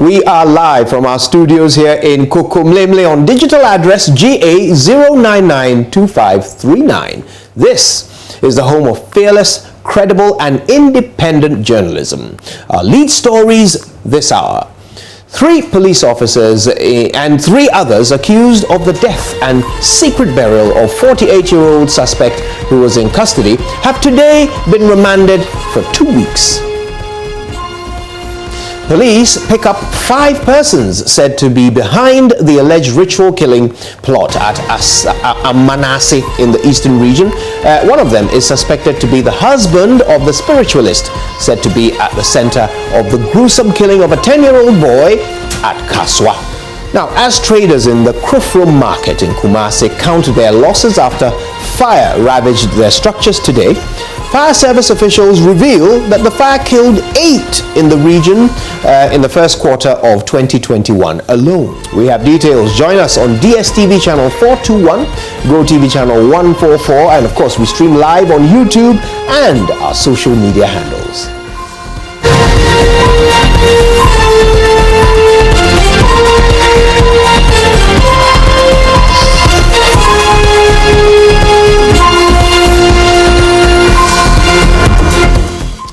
We are live from our studios here in Kokomlemle on digital address GA0992539. This is the home of fearless, credible and independent journalism. Our lead stories this hour. 3 police officers and 3 others accused of the death and secret burial of 48-year-old suspect who was in custody have today been remanded for 2 weeks. Police pick up 5 persons said to be behind the alleged ritual killing plot at Galamsey in the eastern region. One of them is suspected to be the husband of the spiritualist, said to be at the center of the gruesome killing of a 10-year-old boy at Kaswa. Now, as traders in the Krufro market in Kumasi count their losses after fire ravaged their structures today, fire service officials reveal that the fire killed 8 in the region in the first quarter of 2021 alone. We have details. Join us on DSTV channel 421, Go TV channel 144, and of course we stream live on YouTube and our social media handles.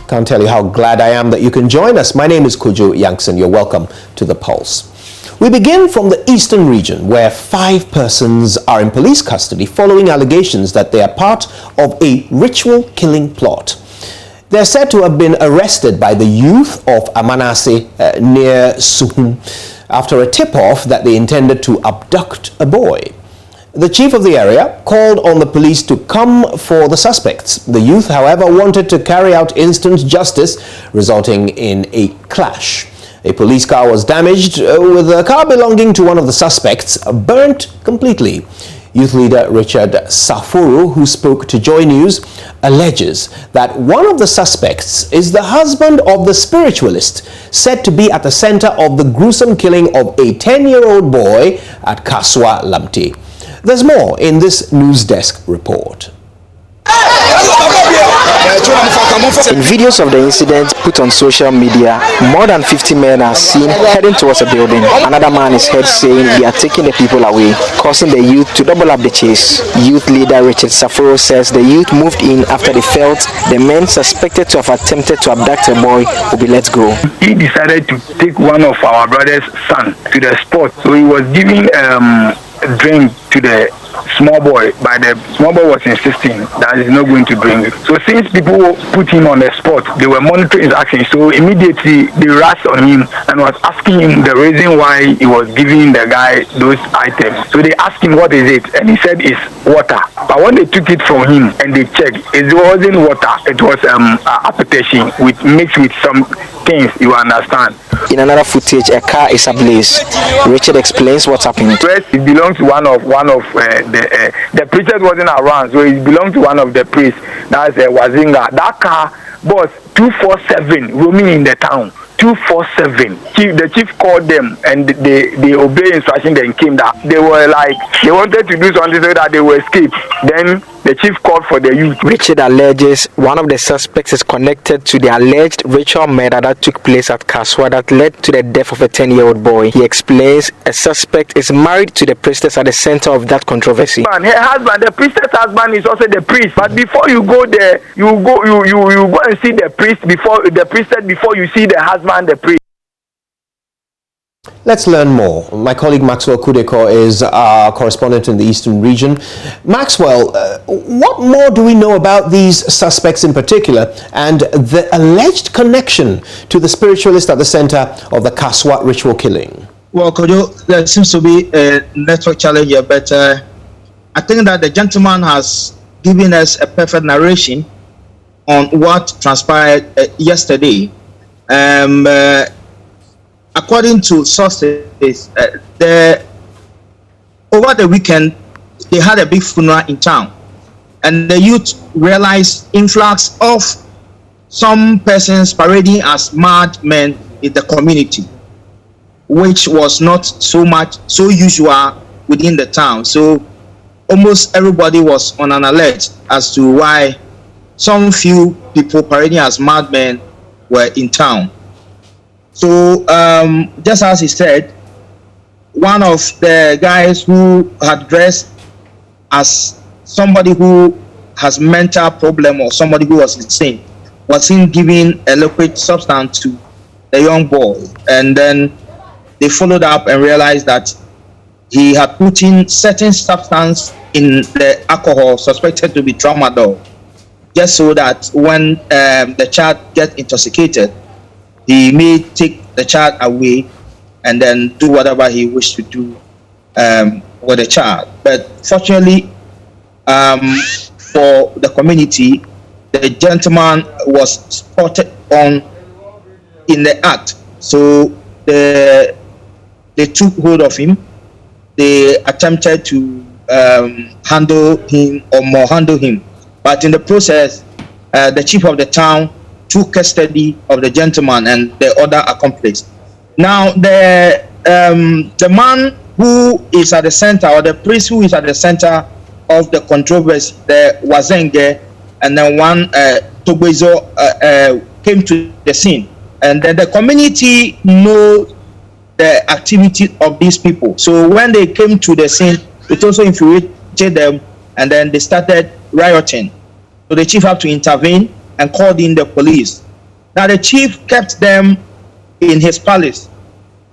Can't tell you how glad I am that you can join us. My name is Kojo Yankson. You're welcome to The Pulse. We begin from the eastern region, where 5 persons are in police custody following allegations that they are part of a ritual killing plot. They're said to have been arrested by the youth of Galamsey near Suhum after a tip-off that they intended to abduct a boy. The chief of the area called on the police to come for the suspects. The youth, however, wanted to carry out instant justice, resulting in a clash. A police car was damaged, with a car belonging to one of the suspects burnt completely. Youth leader Richard Safuru, who spoke to JoyNews, alleges that one of the suspects is the husband of the spiritualist, said to be at the center of the gruesome killing of a 10-year-old boy at Kaswa Lamti. There's more in this news desk report. In videos of the incident put on social media, more than 50 men are seen heading towards a building. Another man is heard saying they are taking the people away, causing the youth to double up the chase. Youth leader Richard Safuro says the youth moved in after they felt the men suspected to have attempted to abduct a boy will be let go. He decided to take one of our brother's son to the spot, so he was giving a drink to the small boy, but the small boy was insisting that he's not going to drink. So since people put him on the spot, they were monitoring his actions. So immediately they rushed on him and was asking him the reason why he was giving the guy those items. So they asked him what is it, and he said it's water. But when they took it from him and they checked, it wasn't water. It was application mixed with some things, you understand. In another footage, a car is ablaze. Richard explains what happened. First, it belongs to one of the priest wasn't around, so it belonged to one of the priests. That's Wazinga. That car was 247 roaming in the town. 247. The chief called them and they obeyed instruction. Then came down. They were like they wanted to do something so that they will escape. Then the chief called for the youth. Richard alleges one of the suspects is connected to the alleged ritual murder that took place at Kaswa that led to the death of a 10-year-old boy. He explains a suspect is married to the priestess at the center of that controversy. Her husband, the priestess husband, is also the priest. But before you go there, you go and see the priest before the priestess before you see the husband, the priest. Let's learn more. My colleague Maxwell Kudeko is our correspondent in the eastern region. Maxwell, what more do we know about these suspects in particular and the alleged connection to the spiritualist at the center of the Kaswa ritual killing? Well, Kojo, there seems to be a network challenge here, but I think that the gentleman has given us a perfect narration on what transpired yesterday. According to sources, over the weekend, they had a big funeral in town, and the youth realized influx of some persons parading as madmen in the community, which was not so usual within the town. So almost everybody was on an alert as to why some few people parading as madmen were in town. So just as he said, one of the guys who had dressed as somebody who has mental problem or somebody who was insane was seen giving a liquid substance to the young boy, and then they followed up and realized that he had put in certain substance in the alcohol suspected to be tramadol, just so that when the child gets intoxicated, he may take the child away and then do whatever he wished to do with the child. But fortunately for the community, the gentleman was spotted in the act. So they took hold of him. They attempted to handle him, but in the process, the chief of the town took custody of the gentleman and the other accomplice. Now, the man who is at the center, or the priest who is at the center of the controversy, the Wazenge, and then one Togoizo came to the scene, and then the community knows the activity of these people. So when they came to the scene, it also infuriated them, and then they started rioting. So the chief had to intervene and called in the police. Now the chief kept them in his palace,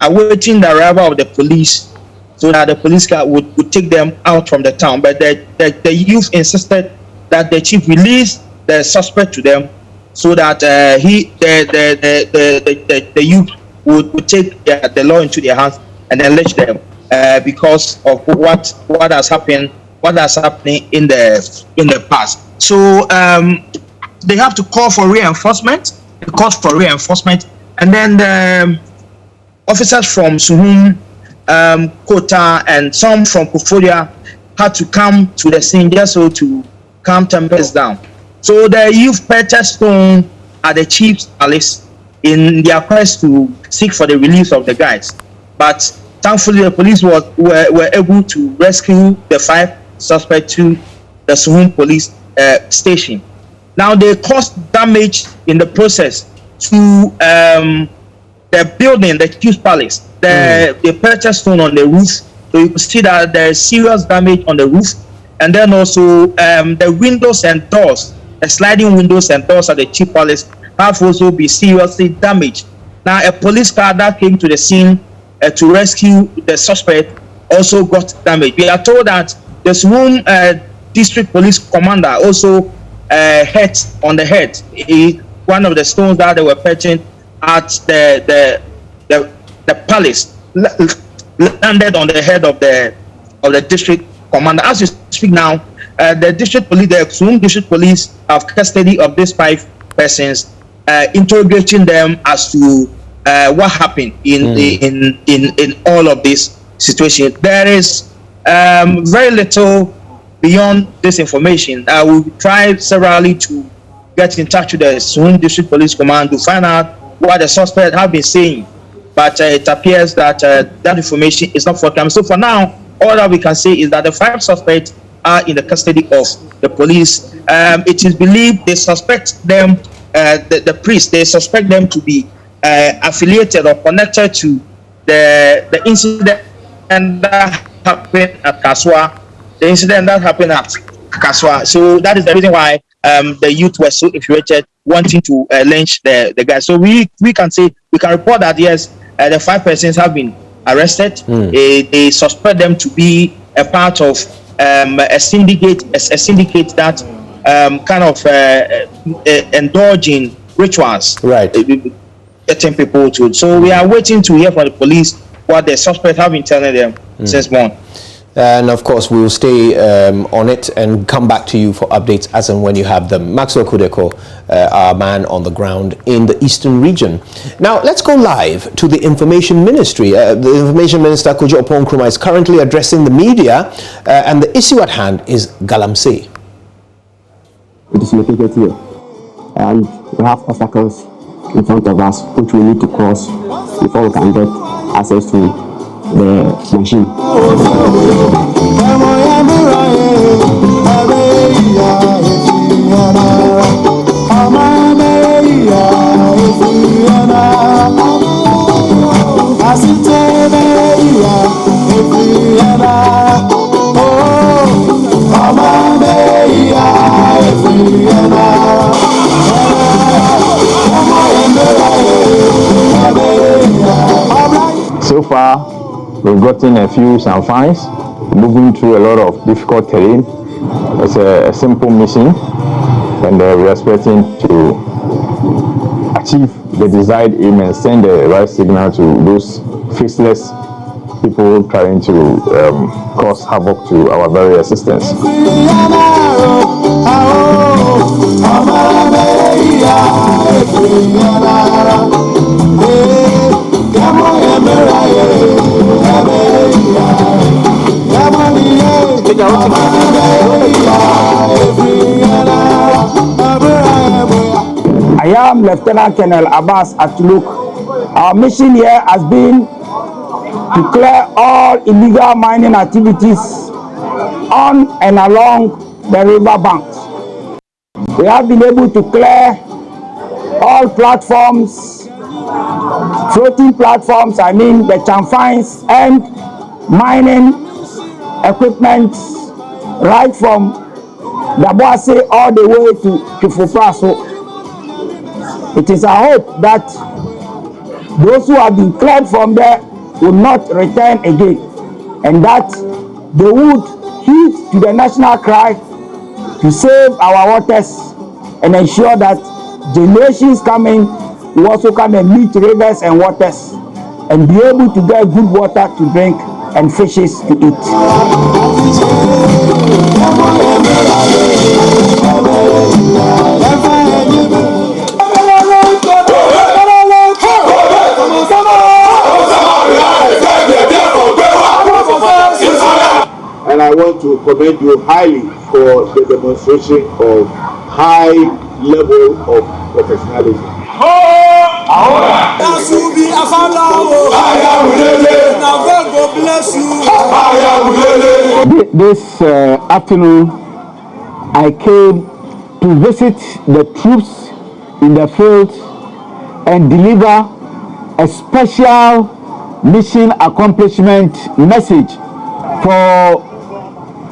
awaiting the arrival of the police, so that the police car would take them out from the town. But the youth insisted that the chief release the suspect to them, so that the youth would take the law into their hands and then lynch them because of what has happened, what has happening in the past. So they have to call for reinforcement. They call for reinforcement, and then the officers from Suhum, Kota, and some from Kufuria had to come to the scene just so to calm tempers down. So the youth purchased stone at the chief's palace in their quest to seek for the release of the guys. But thankfully, the police were able to rescue the 5 suspects to the Suhum police station. Now, they caused damage in the process to the building, the chief's palace. They purchased stone on the roof, so you can see that there is serious damage on the roof. And then also the windows and doors, the sliding windows and doors at the chief palace have also been seriously damaged. Now, a police car that came to the scene to rescue the suspect also got damaged. We are told that the Suhum district police commander also hit on the head. One of the stones that they were purchasing at the palace landed on the head of the district commander. As you speak now, the district police, the Suhum district police, have custody of these 5 persons, interrogating them as to what happened in all of this situation. There is very little beyond this information. We tried severally to get in touch with the Suhum district police command to find out what the suspects have been saying, but it appears that that information is not forthcoming. So for now, all that we can say is that the 5 suspects are in the custody of the police. It is believed they suspect them, the priest, they suspect them to be affiliated or connected to the incident that happened at Kaswa. The incident that happened at Kaswa. So that is the reason why the youth were so infuriated, wanting to lynch the guy. So we can report that yes, the 5 persons have been arrested. They suspect them to be a part of a syndicate that kind of indulge in rituals, right? Getting people to. So we are waiting to hear from the police what the suspects have been telling them since morning. And of course, we will stay on it and come back to you for updates as and when you have them. Maxwell Kudeko, our man on the ground in the Eastern region. Now, let's go live to the Information Ministry. The Information Minister, Kojo Oppong-Nkrumah, is currently addressing the media, and the issue at hand is Galamsey. It is located here, and we have obstacles in front of us which we need to cross before we can get access to the machine. far, we've gotten a few some fines, moving through a lot of difficult terrain. It's a simple mission, and we are expecting to achieve the desired aim and send the right signal to those faceless people trying to cause havoc to our very existence. I am Lieutenant Colonel Abbas Atuluk. Our mission here has been to clear all illegal mining activities on and along the river banks. We have been able to clear all platforms, floating platforms, I mean the chamfines and mining equipment right from Daboase all the way to Kifupraso. It is our hope that those who have been cleared from there will not return again, and that they would heed to the national cry to save our waters and ensure that generations coming will also come and meet rivers and waters and be able to get good water to drink and fishes to eat. And I want to commend you highly for the demonstration of high level of professionalism. This afternoon, I came to visit the troops in the field and deliver a special mission accomplishment message for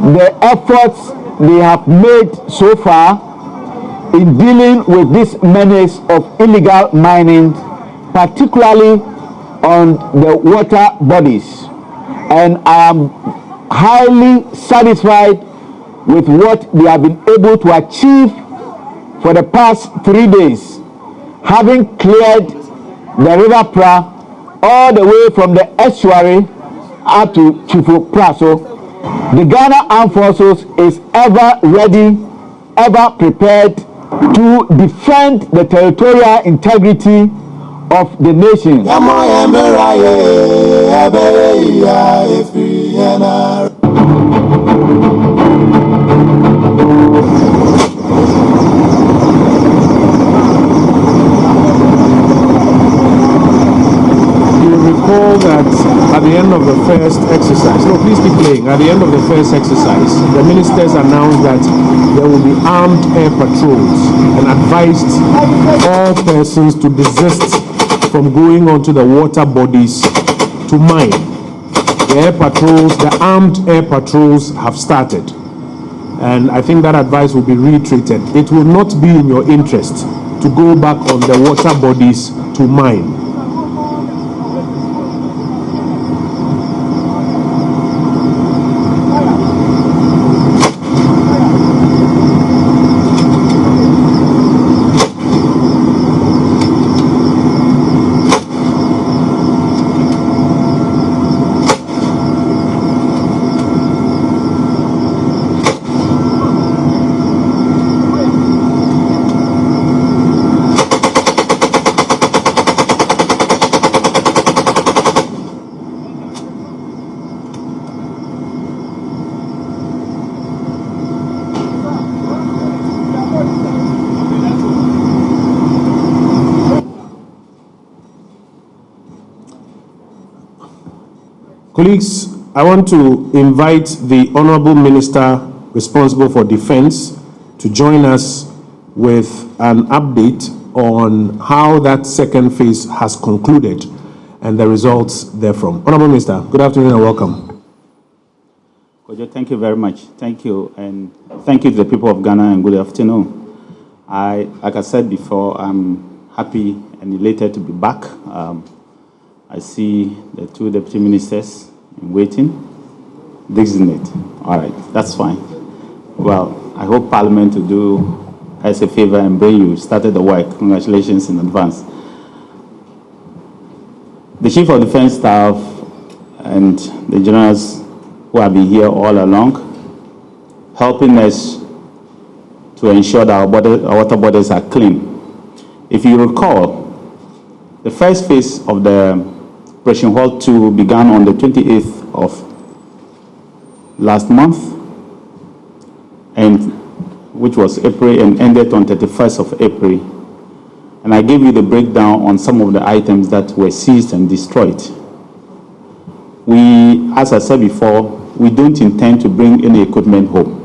the efforts they have made so far in dealing with this menace of illegal mining, particularly on the water bodies. And I am highly satisfied with what they have been able to achieve for the past 3 days, having cleared the River Pra all the way from the estuary up to Chifu-Praso. The Ghana Armed Forces is ever ready, ever prepared to defend the territorial integrity of the nation. Recall that at the end of the first exercise, no, please keep playing. At the end of the first exercise, the ministers announced that there will be armed air patrols and advised all persons to desist from going onto the water bodies to mine. The air patrols, the armed air patrols have started. And I think that advice will be reiterated. It will not be in your interest to go back on the water bodies to mine. Colleagues, I want to invite the Honorable Minister responsible for Defense to join us with an update on how that second phase has concluded and the results therefrom. Honorable Minister, good afternoon and welcome. Kojo, thank you very much. Thank you, and thank you to the people of Ghana, and good afternoon. Like I said before, I'm happy and elated to be back. I see the two deputy ministers in waiting. This isn't it. All right, that's fine. Well, I hope Parliament will do us a favor and bring you started the work. Congratulations in advance. The Chief of Defense Staff and the generals who have been here all along, helping us to ensure that our water bodies are clean. If you recall, the first phase of the Operation Hall 2 began on the 28th of last month, and which was April, and ended on 31st of April. And I gave you the breakdown on some of the items that were seized and destroyed. We, as I said before, we don't intend to bring any equipment home.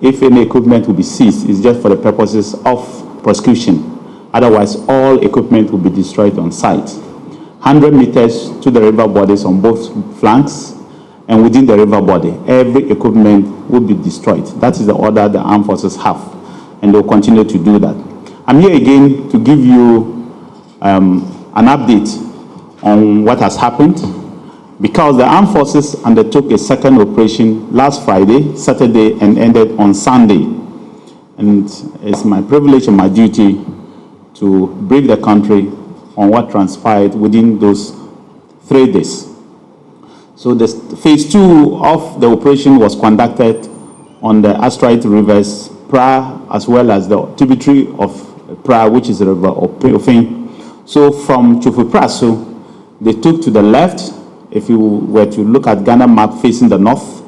If any equipment will be seized, it's just for the purposes of prosecution. Otherwise, all equipment will be destroyed on site. 100 meters to the river bodies on both flanks, and within the river body, every equipment will be destroyed. That is the order the armed forces have, and they'll continue to do that. I'm here again to give you an update on what has happened, because the armed forces undertook a second operation last Friday, Saturday, and ended on Sunday. And it's my privilege and my duty to brief the country on what transpired within those 3 days. So the phase 2 of the operation was conducted on the asteroid rivers, Pra, as well as the tributary of Pra, which is the river Ofin. So from Chufupraso, they took to the left. If you were to look at Ghana map facing the north,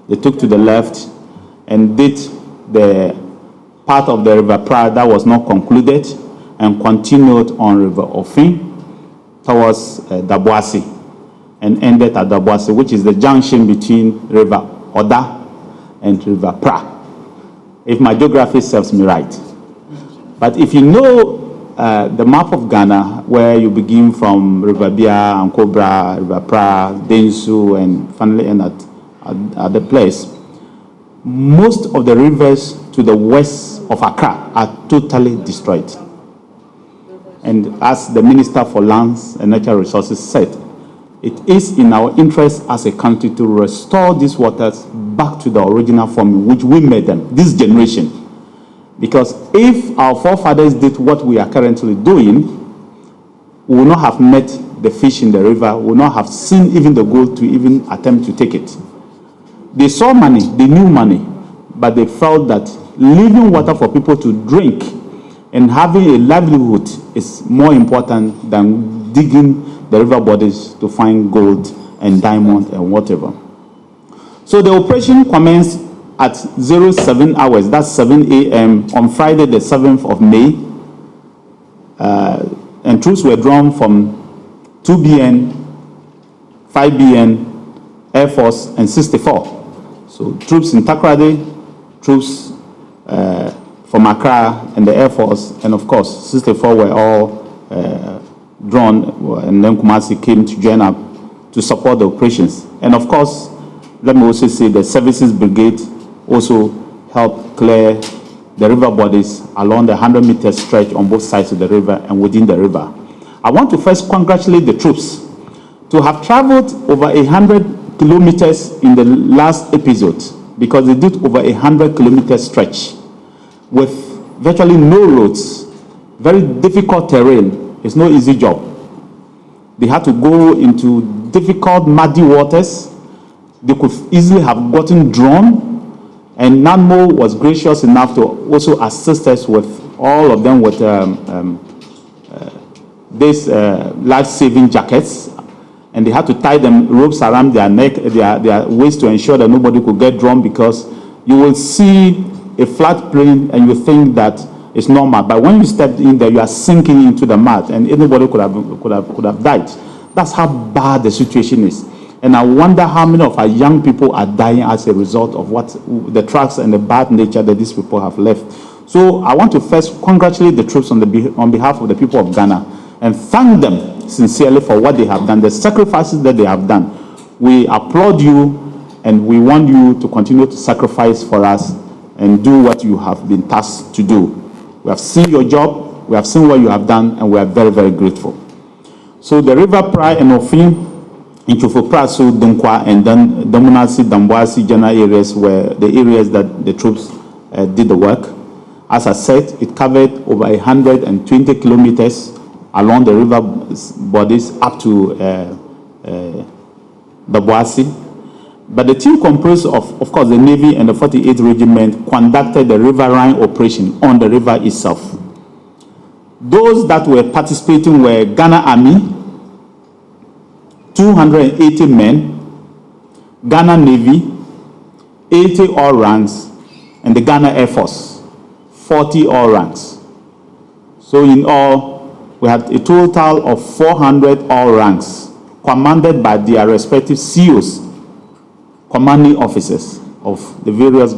they took to the left and did the part of the river Pra that was not concluded, and continued on river Ofin towards Dabuasi, and ended at Dabuasi, which is the junction between river Oda and river Pra, if my geography serves me right. But if you know the map of Ghana, where you begin from River Bia and Cobra, River Pra, Densu, and finally end at the place, most of the rivers to the west of Accra are totally destroyed. And as the Minister for Lands and Natural Resources said, it is in our interest as a country to restore these waters back to the original form in which we made them, this generation. Because if our forefathers did what we are currently doing, we will not have met the fish in the river, we will not have seen even the gold to even attempt to take it. They saw money, they knew money, but they felt that leaving water for people to drink and having a livelihood is more important than digging the river bodies to find gold and diamond and whatever. So the operation commenced at 07 hours, that's 7 a.m. on Friday the 7th of May, and troops were drawn from 2 BN, 5 BN, Air Force, and 64. So troops in Takoradi, troops from Accra and the Air Force, and of course 64 were all drawn, and then Kumasi came to join up to support the operations. And of course, let me also say the Services Brigade also helped clear the river bodies along the 100-meter stretch on both sides of the river and within the river. I want to first congratulate the troops to have traveled over 100 kilometers in the last episode, because they did over 100-kilometer stretch with virtually no roads, very difficult terrain. It's no easy job. They had to go into difficult, muddy waters. They could easily have gotten drawn, and NAMO was gracious enough to also assist us with all of them with these life-saving jackets, and they had to tie them ropes around their neck, their waist, to ensure that nobody could get drawn, because you will see a flat plane and you think that it's normal, but when you step in there, you are sinking into the mud, and anybody could have died. That's how bad the situation is. And I wonder how many of our young people are dying as a result of what the trucks and the bad nature that these people have left. So I want to first congratulate the troops on behalf of the people of Ghana, and thank them sincerely for what they have done, the sacrifices that they have done. We applaud you, and we want you to continue to sacrifice for us and do what you have been tasked to do. We have seen your job, we have seen what you have done, and we are very, very grateful. So the River Pra and Ofin, in Chufupraso, Dunkwa, and then Domunasi, Dambuasi general areas were the areas that the troops did the work. As I said, it covered over 120 kilometers along the river bodies up to Dambuasi. But the team composed of course, the Navy and the 48th Regiment conducted the riverine operation on the river itself. Those that were participating were Ghana Army, 280 men, Ghana Navy, 80 all ranks, and the Ghana Air Force, 40 all ranks. So in all, we had a total of 400 all ranks, commanded by their respective COs, commanding officers of the various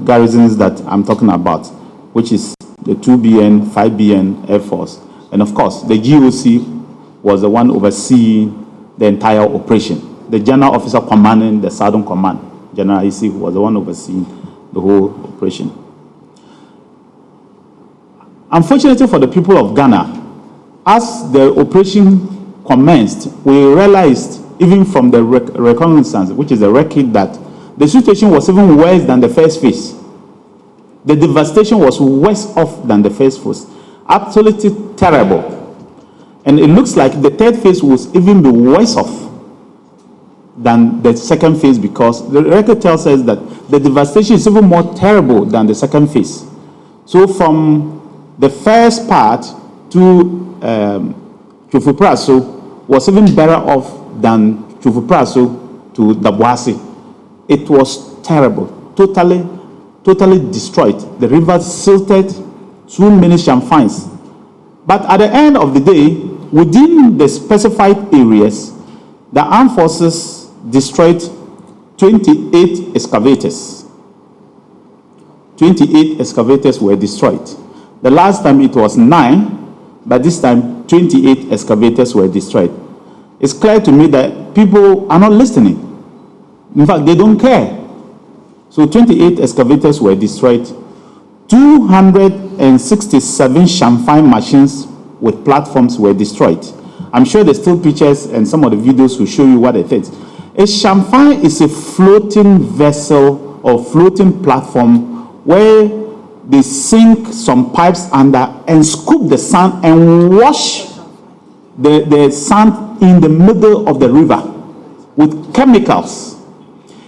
garrisons that I'm talking about, which is the 2BN, 5BN Air Force, and of course, the GOC was the one overseeing the entire operation. The general officer commanding the Southern Command, General Isi, was the one overseeing the whole operation. Unfortunately for the people of Ghana, as the operation commenced, we realized, even from the reconnaissance, which is a record, that the situation was even worse than the first phase. The devastation was worse off than the first phase. Absolutely terrible. And it looks like the third phase was even be worse off than the second phase, because the record tells us that the devastation is even more terrible than the second phase. So from the first part to Chufupraso was even better off than Chufupraso to Dambuasi. It was terrible, totally destroyed. The river silted, too many champaigns. But at the end of the day, within the specified areas, the armed forces destroyed 28 excavators. 28 excavators were destroyed. The last time it was 9, but this time 28 excavators were destroyed. It's clear to me that people are not listening. In fact, they don't care. So 28 excavators were destroyed. 267 champagne machines with platforms were destroyed. I'm sure there's still pictures and some of the videos will show you what it is. A champagne is a floating vessel or floating platform where they sink some pipes under and scoop the sand and wash the sand in the middle of the river with chemicals.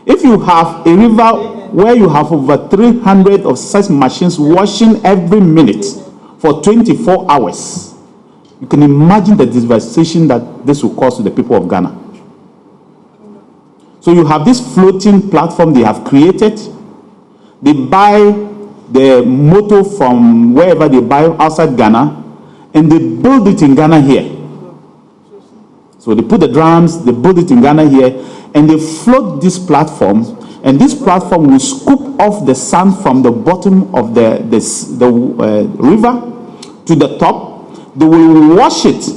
If you have a river where you have over 300 of such machines washing every minute for 24 hours, you can imagine the devastation that this will cause to the people of Ghana. So you have this floating platform they have created. They buy the motor from wherever they buy outside Ghana, and they build it in Ghana here. So they put the drums, they build it in Ghana here, and they float this platform, and this platform will scoop off the sand from the bottom of the river to the top. They will wash it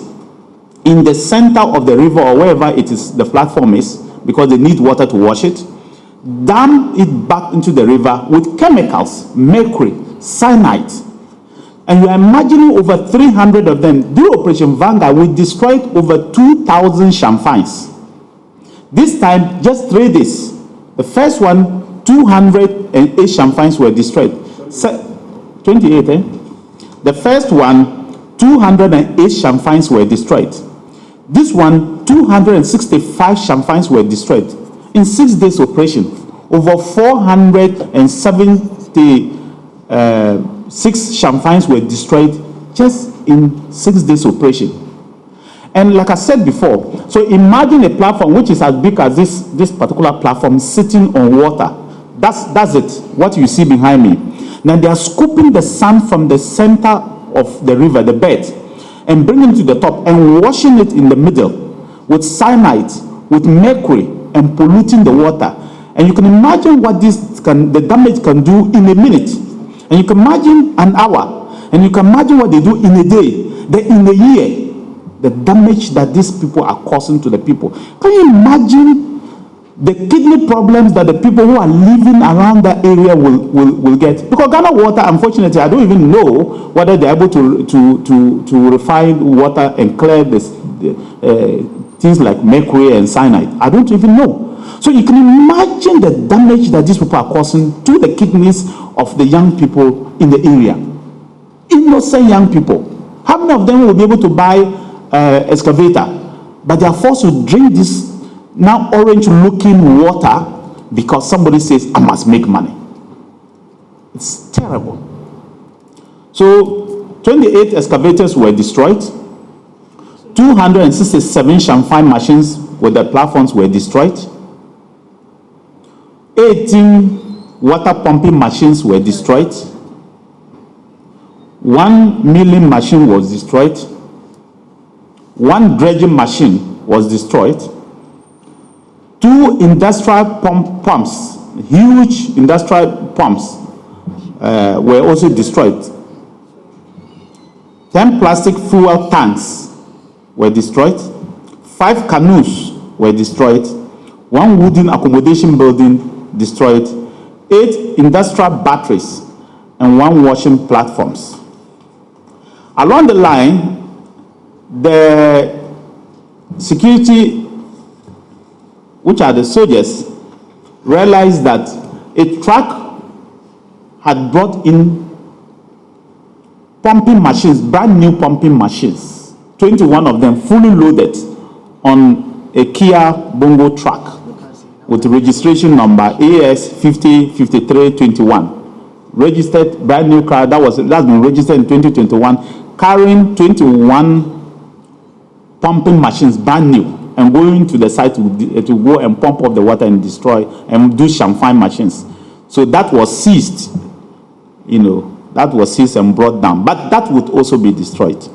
in the center of the river or wherever it is the platform is, because they need water to wash it, dump it back into the river with chemicals, mercury, cyanide. And you are imagining over 300 of them. During Operation Vanguard, we destroyed over 2,000 champagnes. This time, just 3 days. The first one, 208 champagnes were destroyed. 28, eh? The first one, 208 champagnes were destroyed. This one, 265 champagnes were destroyed. In 6 days operation, over 476 champagnes were destroyed just in 6 days operation. And like I said before, so imagine a platform which is as big as this particular platform sitting on water. That's it, what you see behind me. Now they are scooping the sand from the center of the river, the bed, and bringing it to the top and washing it in the middle with cyanide, with mercury, and polluting the water. And you can imagine what the damage can do in a minute. And you can imagine an hour. And you can imagine what they do in a day, then in a year, the damage that these people are causing to the people. Can you imagine the kidney problems that the people who are living around that area will get. Because Ghana Water, unfortunately, I don't even know whether they're able to refine water and clear this, things like mercury and cyanide. I don't even know. So you can imagine the damage that these people are causing to the kidneys of the young people in the area. Innocent young people. How many of them will be able to buy excavator? But they are forced to drink this now orange-looking water because somebody says, I must make money. It's terrible. So 28 excavators were destroyed. 267 champagne machines with the platforms were destroyed. 18 water pumping machines were destroyed. 1 milling machine was destroyed. 1 dredging machine was destroyed. 2 industrial pumps, huge industrial pumps, were also destroyed. 10 plastic fuel tanks were destroyed. 5 canoes were destroyed. 1 wooden accommodation building destroyed. 8 industrial batteries and 1 washing platforms. Along the line, the security, which are the soldiers, realized that a truck had brought in pumping machines, brand new pumping machines, 21 of them fully loaded on a Kia Bongo truck with registration number AS 505321. Registered brand new car that's been registered in 2021, carrying 21 pumping machines brand new and going to the site to go and pump up the water and destroy and do champagne machines. So that was seized, that was seized and brought down, but that would also be destroyed.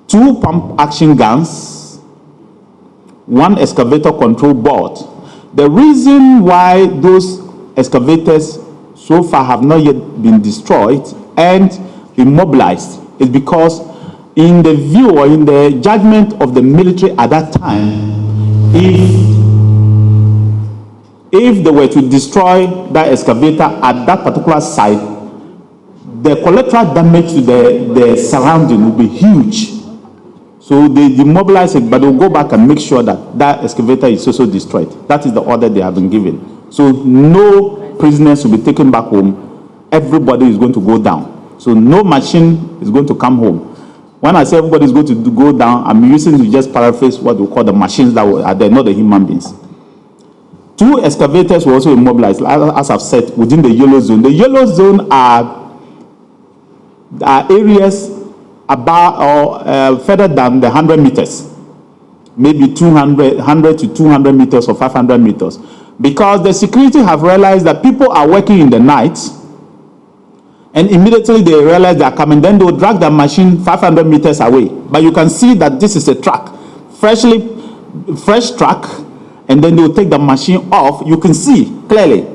2 pump action guns, 1 excavator control board. The reason why those excavators so far have not yet been destroyed and immobilized is because in the view or in the judgment of the military at that time, if they were to destroy that excavator at that particular site, the collateral damage to the surrounding will be huge. So they demobilize it, but they'll go back and make sure that that excavator is also destroyed. That is the order they have been given. So no prisoners will be taken back home. Everybody is going to go down. So no machine is going to come home. When I say everybody is going to go down, I'm using to just paraphrase what we call the machines that are there, not the human beings. 2 excavators were also immobilized, as I've said, within the yellow zone. The yellow zone are areas about or further than the 100 meters, maybe 100 to 200 meters or 500 meters, because the security have realized that people are working in the night, and immediately they realize they are coming. Then they will drag the machine 500 meters away. But you can see that this is a truck, fresh truck, and then they will take the machine off. You can see clearly.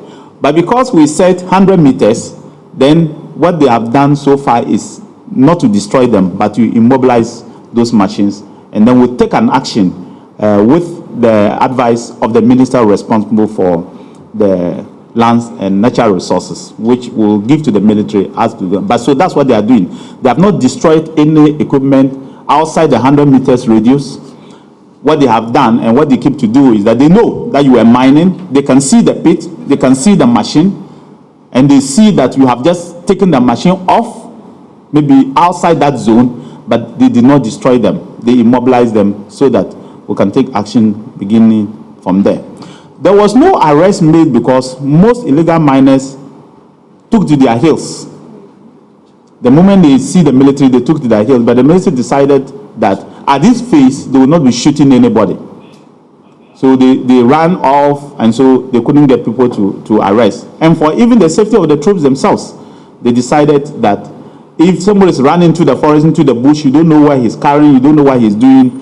But because we said 100 meters, then what they have done so far is not to destroy them, but to immobilize those machines. And then we'll take an action with the advice of the minister responsible for the lands and natural resources, which will give to the military as to them. But so that's what they are doing. They have not destroyed any equipment outside the 100 meters radius. What they have done and what they keep to do is that they know that you are mining. They can see the pit, they can see the machine, and they see that you have just taken the machine off, maybe outside that zone, but they did not destroy them. They immobilized them so that we can take action beginning from there. There was no arrest made because most illegal miners took to their heels. The moment they see the military, they took to their heels, but the military decided that at this phase, they will not be shooting anybody. So they ran off, and so they couldn't get people to arrest. And for even the safety of the troops themselves, they decided that if somebody is running into the forest, into the bush, you don't know where he's carrying, you don't know what he's doing,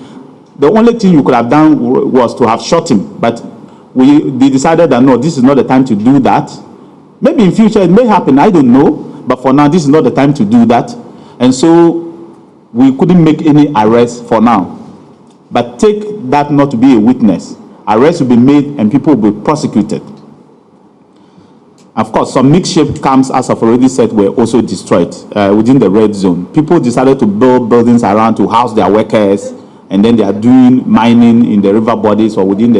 the only thing you could have done was to have shot him. But they decided that no, this is not the time to do that. Maybe in future it may happen, I don't know. But for now, this is not the time to do that. And so we couldn't make any arrests for now. But take that not to be a witness arrests will be made and people will be prosecuted. Of course, some makeshift camps, as I've already said, were also destroyed within the red zone. People decided to build buildings around to house their workers, and then they are doing mining in the river bodies or within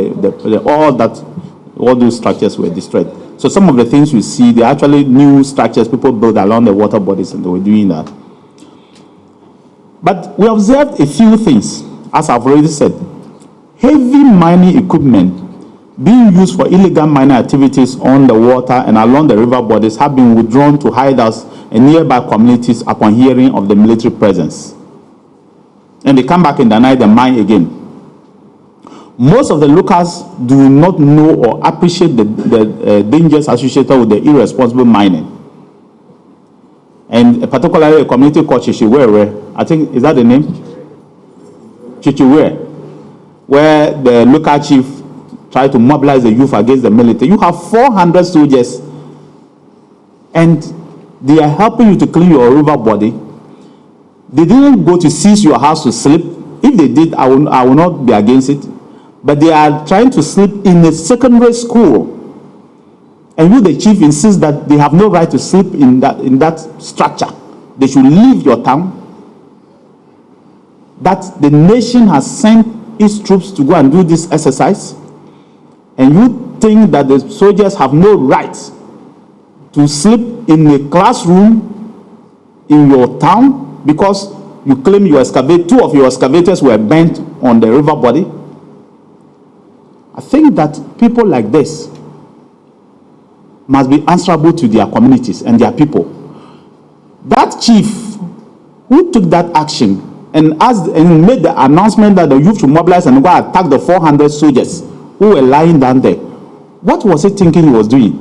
all those structures were destroyed. So some of the things we see, they're actually new structures people built along the water bodies, and they were doing that. But we observed a few things, as I've already said. Heavy mining equipment being used for illegal mining activities on the water and along the river bodies have been withdrawn to hideouts and nearby communities upon hearing of the military presence. And they come back in the night and mine again. Most of the locals do not know or appreciate the dangers associated with the irresponsible mining. And particularly a community called Chichiwere, I think, is that the name? Chichiwere, where the local chief tried to mobilize the youth against the military. You have 400 soldiers, and they are helping you to clean your river body. They didn't go to seize your house to sleep. If they did, I will not be against it. But they are trying to sleep in a secondary school. And you, the chief, insists that they have no right to sleep in that structure. They should leave your town. That the nation has sent its troops to go and do this exercise. And you think that the soldiers have no right to sleep in a classroom in your town because you claim you excavate, 2 of your excavators were bent on the river body? I think that people like this must be answerable to their communities and their people. That chief who took that action and made the announcement that the youth should mobilize and go attack the 400 soldiers who were lying down there, what was he thinking he was doing?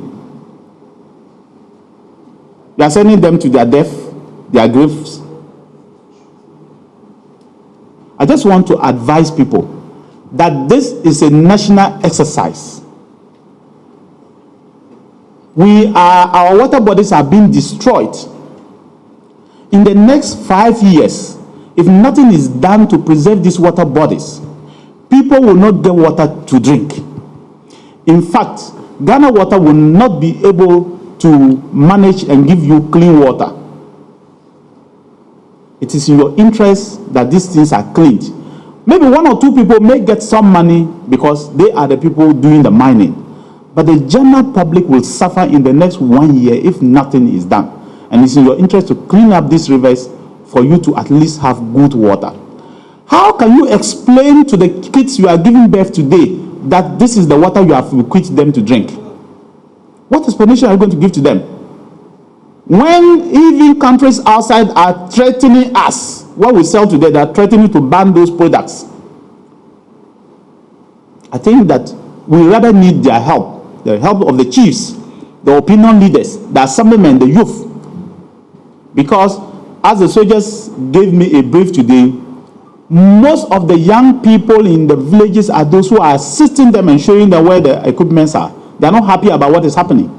You are sending them to their death, their graves. I just want to advise people that this is a national exercise. Our water bodies are being destroyed. In the next 5 years, if nothing is done to preserve these water bodies, people will not get water to drink. In fact, Ghana Water will not be able to manage and give you clean water. It is in your interest that these things are cleaned. Maybe 1 or 2 people may get some money because they are the people doing the mining. But the general public will suffer in the next 1 year if nothing is done. And it's in your interest to clean up these rivers for you to at least have good water. How can you explain to the kids you are giving birth today that this is the water you have bequeathed them to drink? What explanation are you going to give to them? When even countries outside are threatening us, what we sell today, they are threatening to ban those products. I think that we rather need their help, the help of the chiefs, the opinion leaders, the assemblymen, the youth. Because as the soldiers gave me a brief today, most of the young people in the villages are those who are assisting them and showing them where the equipments are. They are not happy about what is happening.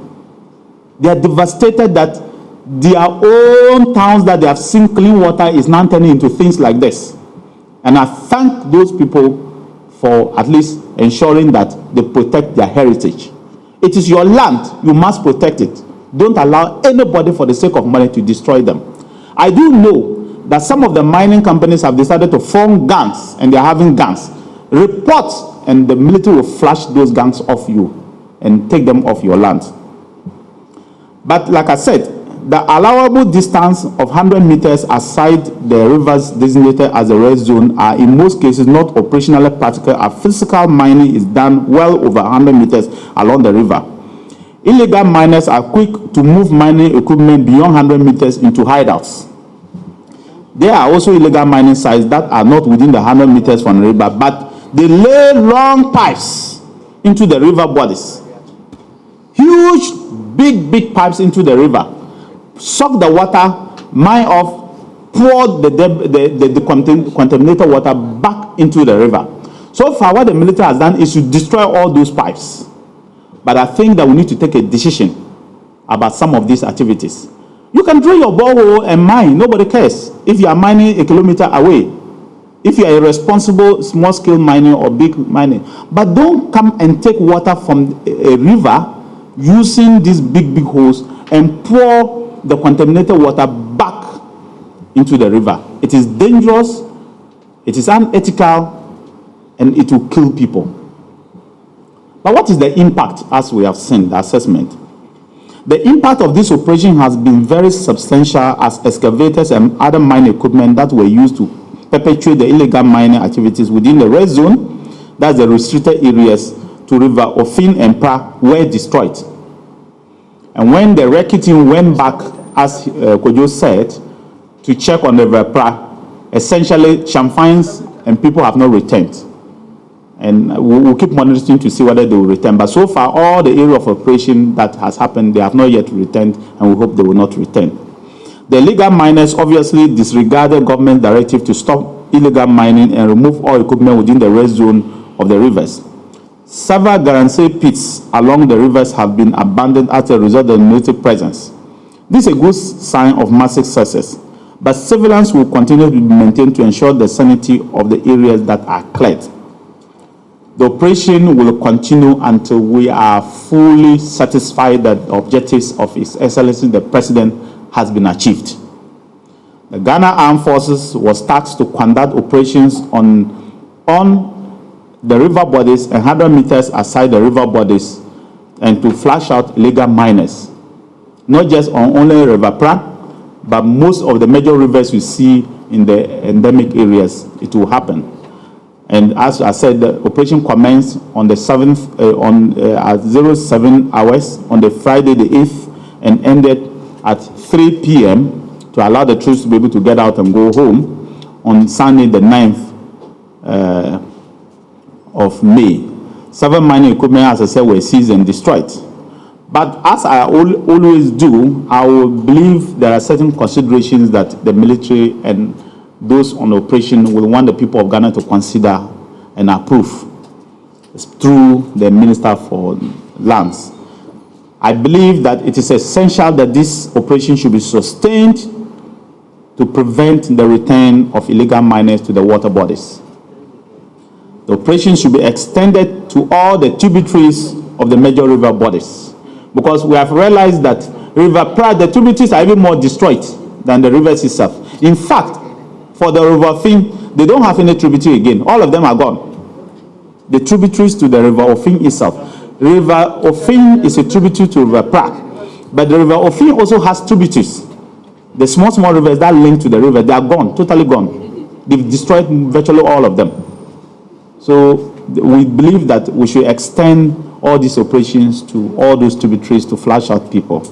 They are devastated that their own towns that they have seen clean water is now turning into things like this. And I thank those people for at least ensuring that they protect their heritage. It is your land, you must protect it. Don't allow anybody for the sake of money to destroy them. I do know that some of the mining companies have decided to form gangs, and they are having gangs. Report, and the military will flush those gangs off you and take them off your land. But like I said, the allowable distance of 100 meters aside the rivers designated as a red zone are in most cases not operationally practical, as physical mining is done well over 100 meters along the river. Illegal miners are quick to move mining equipment beyond 100 meters into hideouts. There are also illegal mining sites that are not within the 100 meters from the river, but they lay long pipes into the river bodies. Huge, big pipes into the river. Suck the water, mine off, pour the contaminated water back into the river. So far, what the military has done is to destroy all those pipes. But I think that we need to take a decision about some of these activities. You can drill your borehole and mine, nobody cares if you are mining a kilometer away. if you are irresponsible, small-scale mining or big mining. But don't come and take water from a river using these big holes and pour the contaminated water back into the river. It is dangerous, it is unethical, and it will kill people. But what is the impact, as we have seen, the assessment? The impact of this operation has been very substantial, as excavators and other mining equipment that were used to perpetuate the illegal mining activities within the red zone, that's the restricted areas to River Ofin and Pra, were destroyed. And when the Recce team went back, as Kojo said, to check on the River Pra, essentially champagnes and people have not returned. And we'll keep monitoring to see whether they will return. But so far, all the area of operation that has happened, they have not yet returned, and we hope they will not return. The illegal miners obviously disregarded government directive to stop illegal mining and remove all equipment within the red zone of the rivers. Several Galamsey pits along the rivers have been abandoned as a result of the military presence. This is a good sign of massive success, but surveillance will continue to be maintained to ensure the sanity of the areas that are cleared. The operation will continue until we are fully satisfied that the objectives of His Excellency the President has been achieved. The Ghana Armed Forces was tasked to conduct operations on the river bodies and 100 meters aside the river bodies, and to flush out illegal miners, not just on only River Pra, but most of the major rivers you see in the endemic areas. It will happen. And as I said, the operation commenced on the 7th, at 07 hours on the Friday the 8th, and ended at 3 p.m. to allow the troops to be able to get out and go home on Sunday the 9th of May. 7 mining equipment, as I said, were seized and destroyed. But as I always do, I will believe there are certain considerations that the military and those on operation will want the people of Ghana to consider and approve through the Minister for Lands. I believe that it is essential that this operation should be sustained to prevent the return of illegal miners to the water bodies. The operation should be extended to all the tributaries of the major river bodies, because we have realized that River Pra, the tributaries are even more destroyed than the rivers itself. In fact, for the River Ofin, they don't have any tributary again. All of them are gone. The tributaries to the River Ofin itself. River Ofin is a tributary to River Pra, but the River Ofin also has tributaries. The small rivers that link to the river, they are gone, totally gone. They've destroyed virtually all of them. So we believe that we should extend all these operations to all those tributaries to flush out people.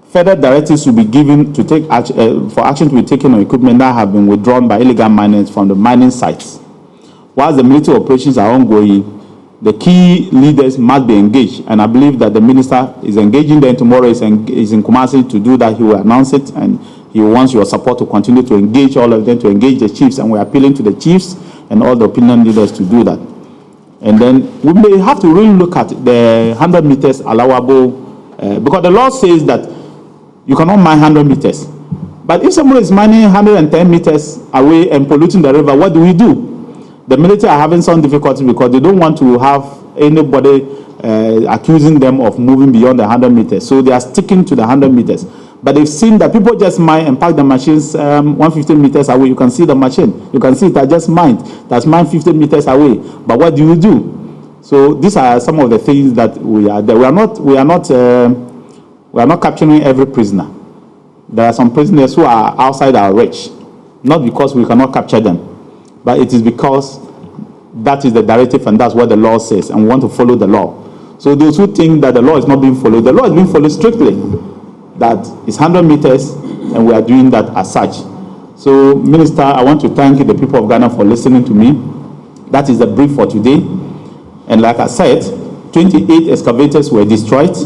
Further directives will be given to take for action to be taken on equipment that have been withdrawn by illegal miners from the mining sites. Whilst the military operations are ongoing, the key leaders must be engaged, and I believe that the minister is engaging them tomorrow. Is in Kumasi to do that. He will announce it, and he wants your support to continue to engage all of them, to engage the chiefs, and we're appealing to the chiefs and all the opinion leaders to do that. And then we may have to really look at the 100 meters allowable, because the law says that you cannot mine 100 meters. But if someone is mining 110 meters away and polluting the river, what do we do? The military are having some difficulty because they don't want to have anybody accusing them of moving beyond the 100 meters. So they are sticking to the 100 meters. But they've seen that people just mine and park the machines 150 meters away. You can see the machine. You can see it. I just mined. That's mined 50 meters away. But what do you do? So these are some of the things that we are there. We are not capturing every prisoner. There are some prisoners who are outside our reach, not because we cannot capture them, but it is because that is the directive and that's what the law says, and we want to follow the law. So those who think that the law is not being followed, the law is being followed strictly. That is 100 meters, and we are doing that as such. So, Minister, I want to thank the people of Ghana for listening to me. That is the brief for today. And like I said, 28 excavators were destroyed,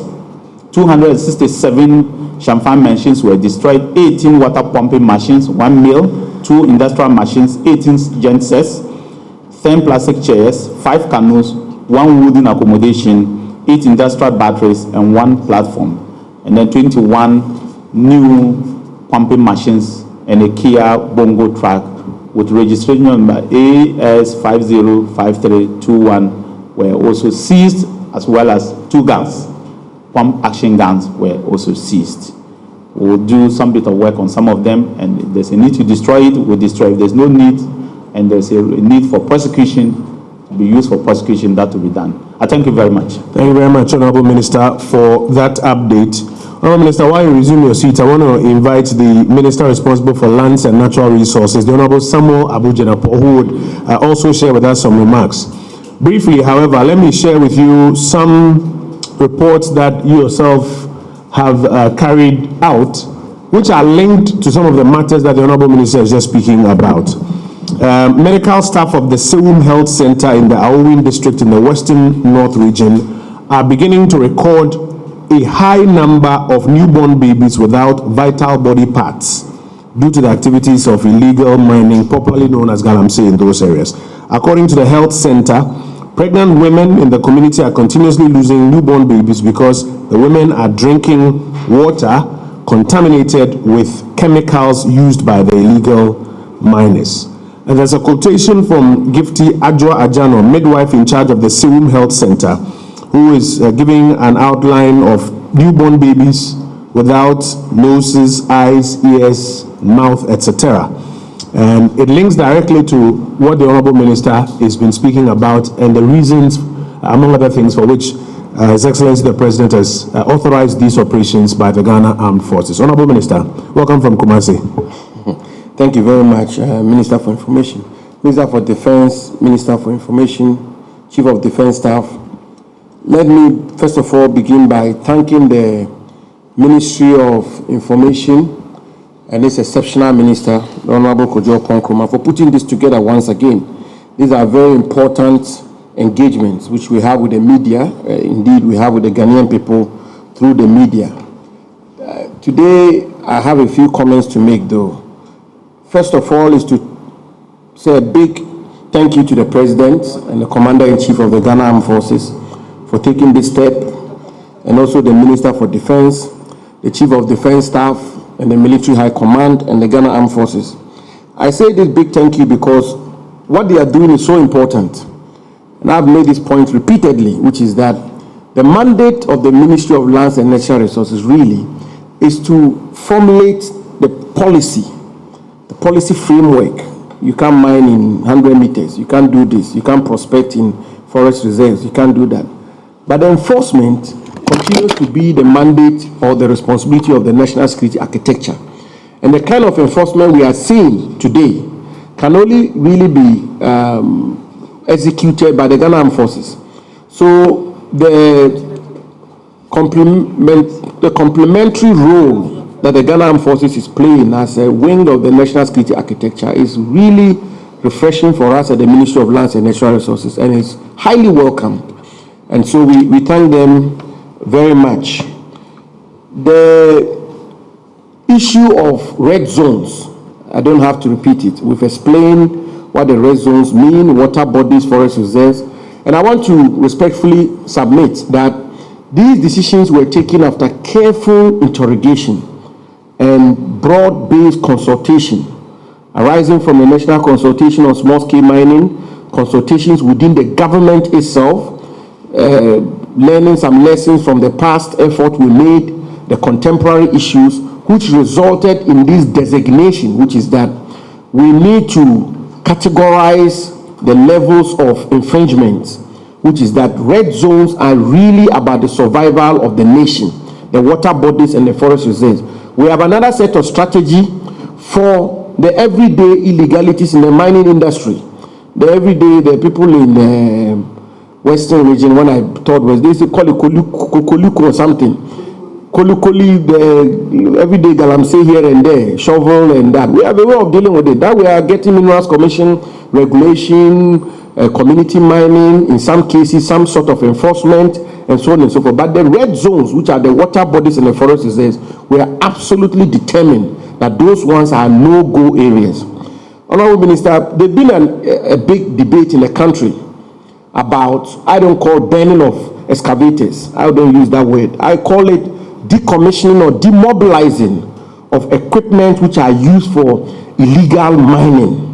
267 champagne machines were destroyed, 18 water pumping machines, 1 mill, 2 industrial machines, 18 gensets, 10 plastic chairs, 5 canoes, 1 wooden accommodation, 8 industrial batteries, and 1 platform. And then 21 new pumping machines and a Kia Bongo truck with registration number AS505321 were also seized, as well as 2 guns. Pump action guns were also seized. We'll do some bit of work on some of them, and if there's a need to destroy it, we'll destroy it. If there's no need, and there's a need for prosecution, to be used for prosecution, that will be done. I thank you very much. Thank you very much, Honorable Minister, for that update. Honorable Minister, while you resume your seat, I want to invite the Minister responsible for lands and natural resources, the Honorable Samuel Abu-Jenapo, who would also share with us some remarks. Briefly, however, let me share with you some reports that you yourself have carried out, which are linked to some of the matters that the Honorable Minister is just speaking about. Medical staff of the Sewum Health Center in the Aowin district in the Western North region are beginning to record a high number of newborn babies without vital body parts due to the activities of illegal mining, popularly known as Galamsey, in those areas. According to the health center, pregnant women in the community are continuously losing newborn babies because the women are drinking water contaminated with chemicals used by the illegal miners. And there's a quotation from Gifty Adjoa Ajano, midwife in charge of the Sewum Health Center, who is giving an outline of newborn babies without noses, eyes, ears, mouth, etc. And it links directly to what the Honorable Minister has been speaking about and the reasons, among other things, for which His Excellency the President has authorized these operations by the Ghana Armed Forces. Honorable Minister, welcome from Kumasi. Thank you very much, Minister for Information. Minister for Defense, Minister for Information, Chief of Defense Staff. Let me first of all begin by thanking the Ministry of Information and its exceptional Minister, the Honorable Kojo Kwankroma, for putting this together once again. These are very important engagements which we have with the media. Indeed, we have with the Ghanaian people through the media. Today, I have a few comments to make, though. First of all is to say a big thank you to the President and the Commander-in-Chief of the Ghana Armed Forces for taking this step, and also the Minister for Defense, the Chief of Defense Staff, and the Military High Command and the Ghana Armed Forces. I say this big thank you because what they are doing is so important. And I've made this point repeatedly, which is that the mandate of the Ministry of Lands and Natural Resources really is to formulate the policy framework. You can't mine in 100 meters, you can't do this, you can't prospect in forest reserves, you can't do that. But the enforcement continues to be the mandate or the responsibility of the national security architecture. And the kind of enforcement we are seeing today can only really be executed by the Ghana Armed Forces. So the complementary role that the Ghana Armed Forces is playing as a wing of the national security architecture is really refreshing for us at the Ministry of Lands and Natural Resources, and is highly welcomed. And so we thank them very much. The issue of red zones, I don't have to repeat it. We've explained what the red zones mean, water bodies, forest reserves, and I want to respectfully submit that these decisions were taken after careful interrogation and broad-based consultation arising from the National Consultation on Small-Scale Mining, consultations within the government itself, learning some lessons from the past effort we made, the contemporary issues, which resulted in this designation, which is that we need to categorize the levels of infringements, which is that red zones are really about the survival of the nation, the water bodies and the forest reserves. We have another set of strategy for the everyday illegalities in the mining industry. The people in the Western region, when I thought was they call it Koluku or something. Kolukoli, the everyday Galamsey here and there, shovel and that. We have a way of dealing with it. That we are getting Minerals Commission regulation, community mining, in some cases, some sort of enforcement, and so on and so forth. But the red zones, which are the water bodies and the forest reserves, we are absolutely determined that those ones are no-go areas. Honorable Minister, there's been a big debate in the country about, I don't call banning of excavators. I don't use that word. I call it decommissioning or demobilizing of equipment which are used for illegal mining.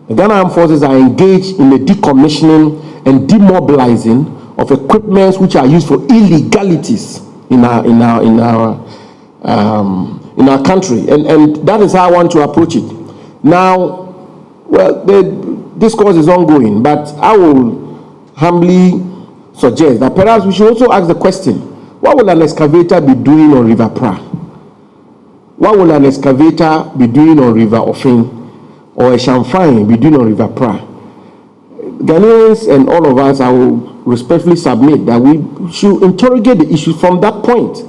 The Ghana Armed Forces are engaged in the decommissioning and demobilizing of equipments which are used for illegalities in our country, and that is how I want to approach it. Now, well, the discourse is ongoing, but I will humbly suggest that perhaps we should also ask the question: what will an excavator be doing on River Pra? What will an excavator be doing on River Ofin, or a Shamfine be doing on River Pra? Ghanaians and all of us, I will respectfully submit that we should interrogate the issue from that point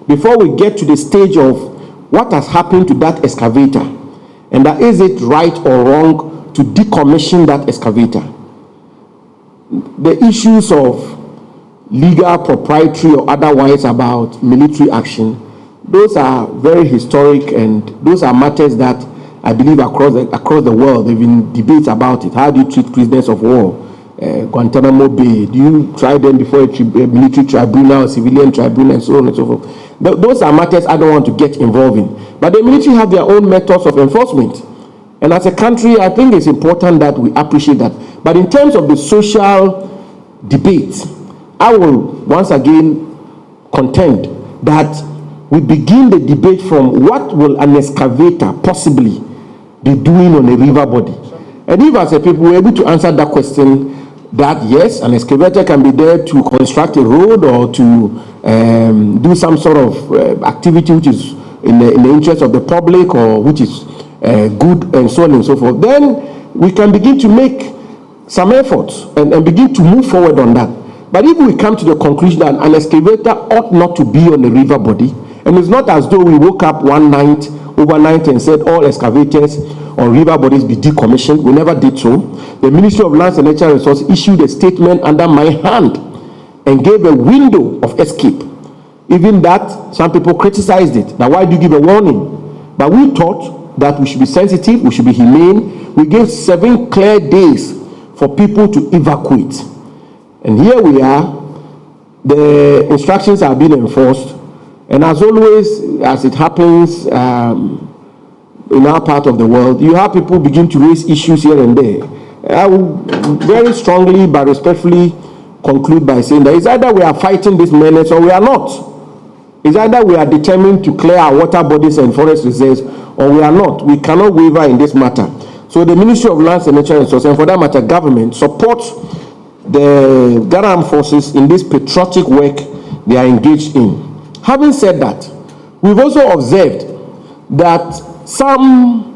before we get to the stage of what has happened to that excavator, and that is it right or wrong to decommission that excavator. The issues of legal, proprietary, or otherwise about military action, those are very historic, and those are matters that I believe across the world there have been debates about it. How do you treat prisoners of war? Guantanamo Bay, do you try them before a military tribunal, civilian tribunal, and so on and so forth? Those are matters I don't want to get involved in. But the military have their own methods of enforcement. And as a country, I think it's important that we appreciate that. But in terms of the social debate, I will once again contend that we begin the debate from what will an excavator possibly be doing on a river body. And if as a people we're able to answer that question, that yes, an excavator can be there to construct a road or to do some sort of activity which is in the interest of the public, or which is good, and so on and so forth, then we can begin to make some efforts and begin to move forward on that. But if we come to the conclusion that an excavator ought not to be on the river body, and it's not as though we woke up one night, overnight, and said all excavators on river bodies be decommissioned. We never did so. The Ministry of Lands and Natural Resources issued a statement under my hand and gave a window of escape. Even that, some people criticized it. Now, why do you give a warning? But we thought that we should be sensitive, we should be humane. We gave 7 clear days for people to evacuate. And here we are. The instructions are being enforced. And as always, as it happens in our part of the world, you have people begin to raise issues here and there. I will very strongly but respectfully conclude by saying that it's either we are fighting this menace or we are not. It's either we are determined to clear our water bodies and forest reserves or we are not. We cannot waver in this matter. So the Ministry of Lands and Natural Resources, and for that matter, government, supports the Ghana Armed Forces in this patriotic work they are engaged in. Having said that, we've also observed that some,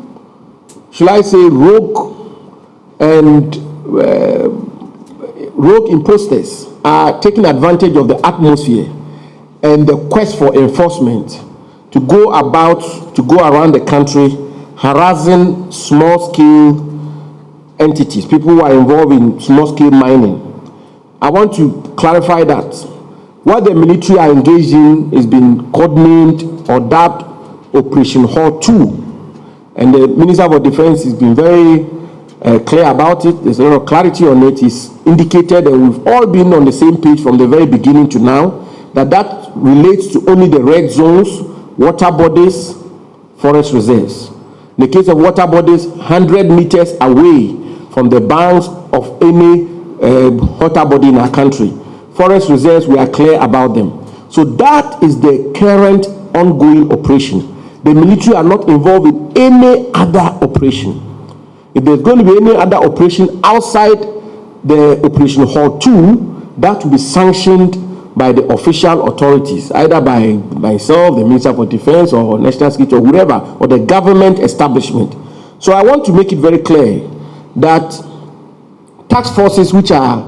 shall I say, rogue imposters are taking advantage of the atmosphere and the quest for enforcement to go around the country harassing small-scale entities, people who are involved in small-scale mining. I want to clarify that what the military are engaged in is being codenamed or dubbed Operation Hall 2. And the Minister for Defense has been very clear about it. There's a lot of clarity on it. He's indicated, and we've all been on the same page from the very beginning to now, that relates to only the red zones, water bodies, forest reserves. In the case of water bodies, 100 meters away from the banks of any water body in our country. Forest reserves, we are clear about them. So that is the current ongoing operation. The military are not involved in any other operation. If there's going to be any other operation outside the Operation Hall 2, that will be sanctioned by the official authorities, either by myself, the Minister for Defense, or National Security, or whoever, or the government establishment. So I want to make it very clear that task forces which are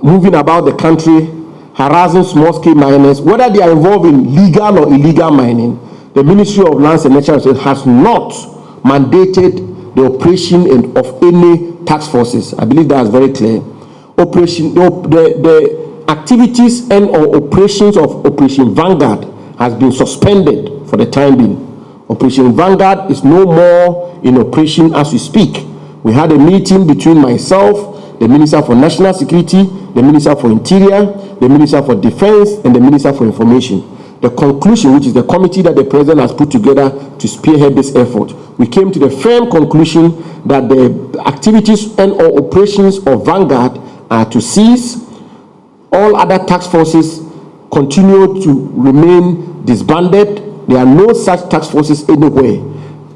moving about the country, harassing small-scale miners, whether they are involved in legal or illegal mining, the Ministry of Lands and Natural Resources has not mandated the operation of any task forces. I believe that is very clear. The activities and or operations of Operation Vanguard has been suspended for the time being. Operation Vanguard is no more in operation as we speak. We had a meeting between myself, the Minister for National Security, the Minister for Interior, the Minister for Defense, and the Minister for Information. The conclusion, which is the committee that the President has put together to spearhead this effort, we came to the firm conclusion that the activities and or operations of Vanguard are to cease. All other task forces continue to remain disbanded. There are no such task forces anywhere.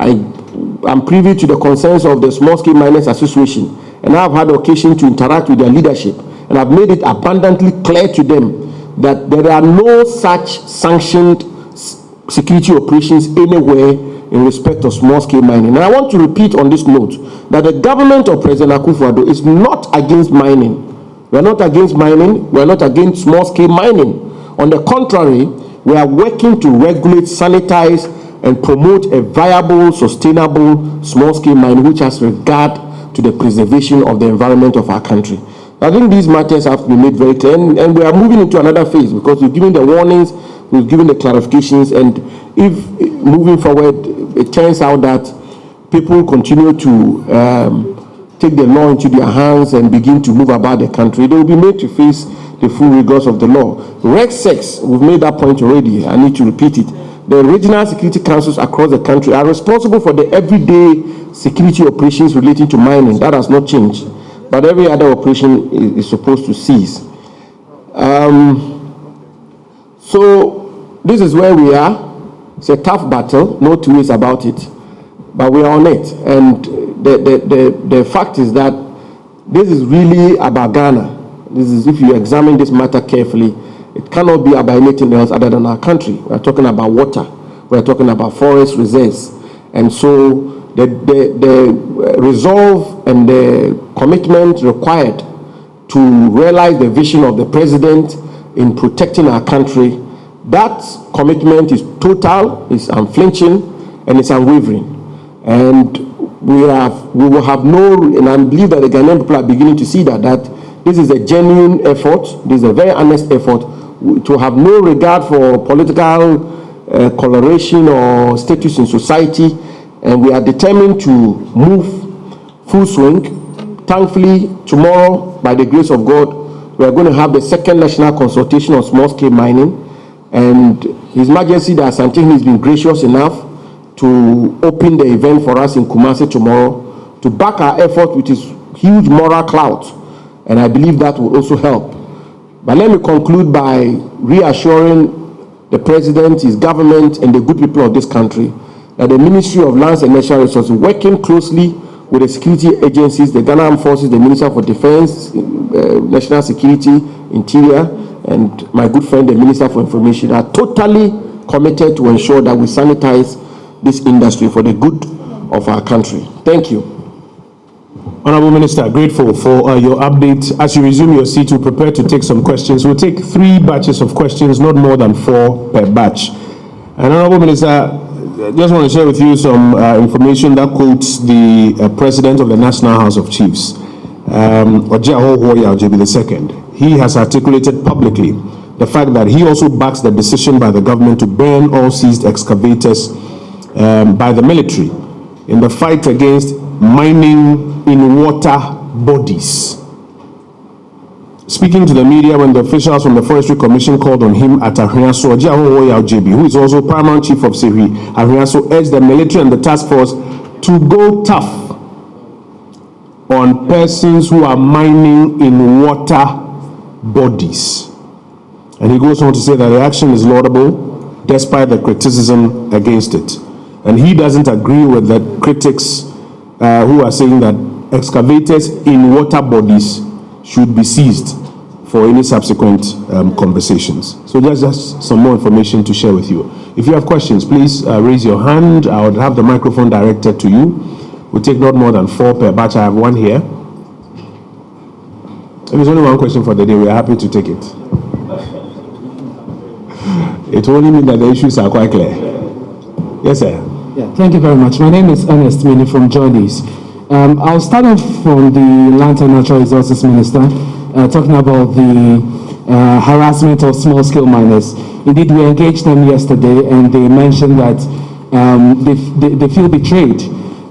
I'm privy to the concerns of the Small Scale Miners Association, and I've had occasion to interact with their leadership, and I've made it abundantly clear to them that there are no such sanctioned security operations anywhere in respect of small-scale mining. And I want to repeat on this note that the government of President Akufo-Addo is not against mining. We are not against mining. We are not against small-scale mining. On the contrary, we are working to regulate, sanitize, and promote a viable, sustainable small-scale mining which has regard to the preservation of the environment of our country. I think these matters have been made very clear, and we are moving into another phase because we've given the warnings, we've given the clarifications, and if moving forward it turns out that people continue to take the law into their hands and begin to move about the country, they will be made to face the full rigors of the law. RegSecs, we've made that point already, I need to repeat it. The regional security councils across the country are responsible for the everyday security operations relating to mining. That has not changed. But every other operation is supposed to cease. So this is where we are. It's a tough battle, no two ways about it, but we are on it. And the fact is that this is really about Ghana. This is, if you examine this matter carefully, it cannot be about anything else other than our country. We are talking about water. We are talking about forest reserves. And so the resolve and the commitment required to realize the vision of the president in protecting our country, that commitment is total, is unflinching, and it's unwavering. And we will have no, and I believe that the Ghanaian people are beginning to see that this is a genuine effort, this is a very honest effort to have no regard for political coloration or status in society, and we are determined to move full swing. Thankfully, tomorrow, by the grace of God, we are going to have the second national consultation on small-scale mining, and His Majesty the Asantehene has been gracious enough to open the event for us in Kumasi tomorrow to back our effort with his huge moral clout, and I believe that will also help. But let me conclude by reassuring the President, his government, and the good people of this country that the Ministry of Lands and Natural Resources, working closely with the security agencies, the Ghana Armed Forces, the Minister for Defense, National Security, Interior, and my good friend, the Minister for Information, are totally committed to ensure that we sanitize this industry for the good of our country. Thank you. Honorable Minister, grateful for your update. As you resume your seat, we're prepared to take some questions. We'll take 3 batches of questions, not more than 4 per batch. And Honorable Minister, I just want to share with you some information that quotes the President of the National House of Chiefs, Ojaho II. He has articulated publicly the fact that he also backs the decision by the government to ban all seized excavators by the military in the fight against mining in water bodies. Speaking to the media when the officials from the Forestry Commission called on him at Ahriaso, Ojaho II, who is also Paramount Chief of Siri, Ahriaso urged the military and the task force to go tough on persons who are mining in water bodies. And he goes on to say that the action is laudable despite the criticism against it. And he doesn't agree with the critics who are saying that excavators in water bodies should be seized for any subsequent conversations. So there's just some more information to share with you. If you have questions, please raise your hand. I would have the microphone directed to you. We'll take not more than 4 per batch. I have 1 here. If there's only 1 question for the day, we're happy to take it. It will only mean that the issues are quite clear. Yes, sir. Yeah, thank you very much. My name is Ernest Mini from JoyNews. I'll start off from the Land and Natural Resources Minister, talking about the harassment of small-scale miners. Indeed, we engaged them yesterday, and they mentioned that they feel betrayed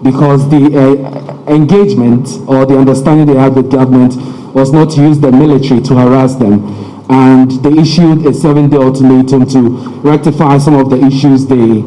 because the engagement or the understanding they had with government was not to use the military to harass them. And they issued a 7-day ultimatum to rectify some of the issues they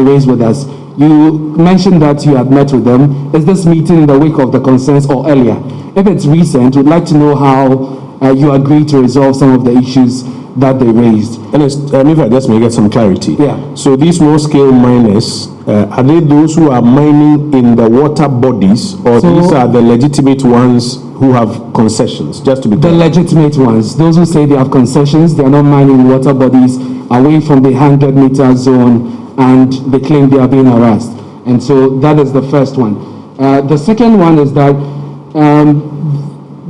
raised with us. You mentioned that you had met with them. Is this meeting in the wake of the concerns or earlier? If it's recent, we'd like to know how you agreed to resolve some of the issues that they raised. And if I just may get some clarity. Yeah. So these small-scale miners, are they those who are mining in the water bodies, or these are the legitimate ones who have concessions? Just to be clear. The legitimate ones. Those who say they have concessions, they are not mining water bodies away from the 100-meter zone, and they claim they are being harassed. And so that is the first one. The second one is that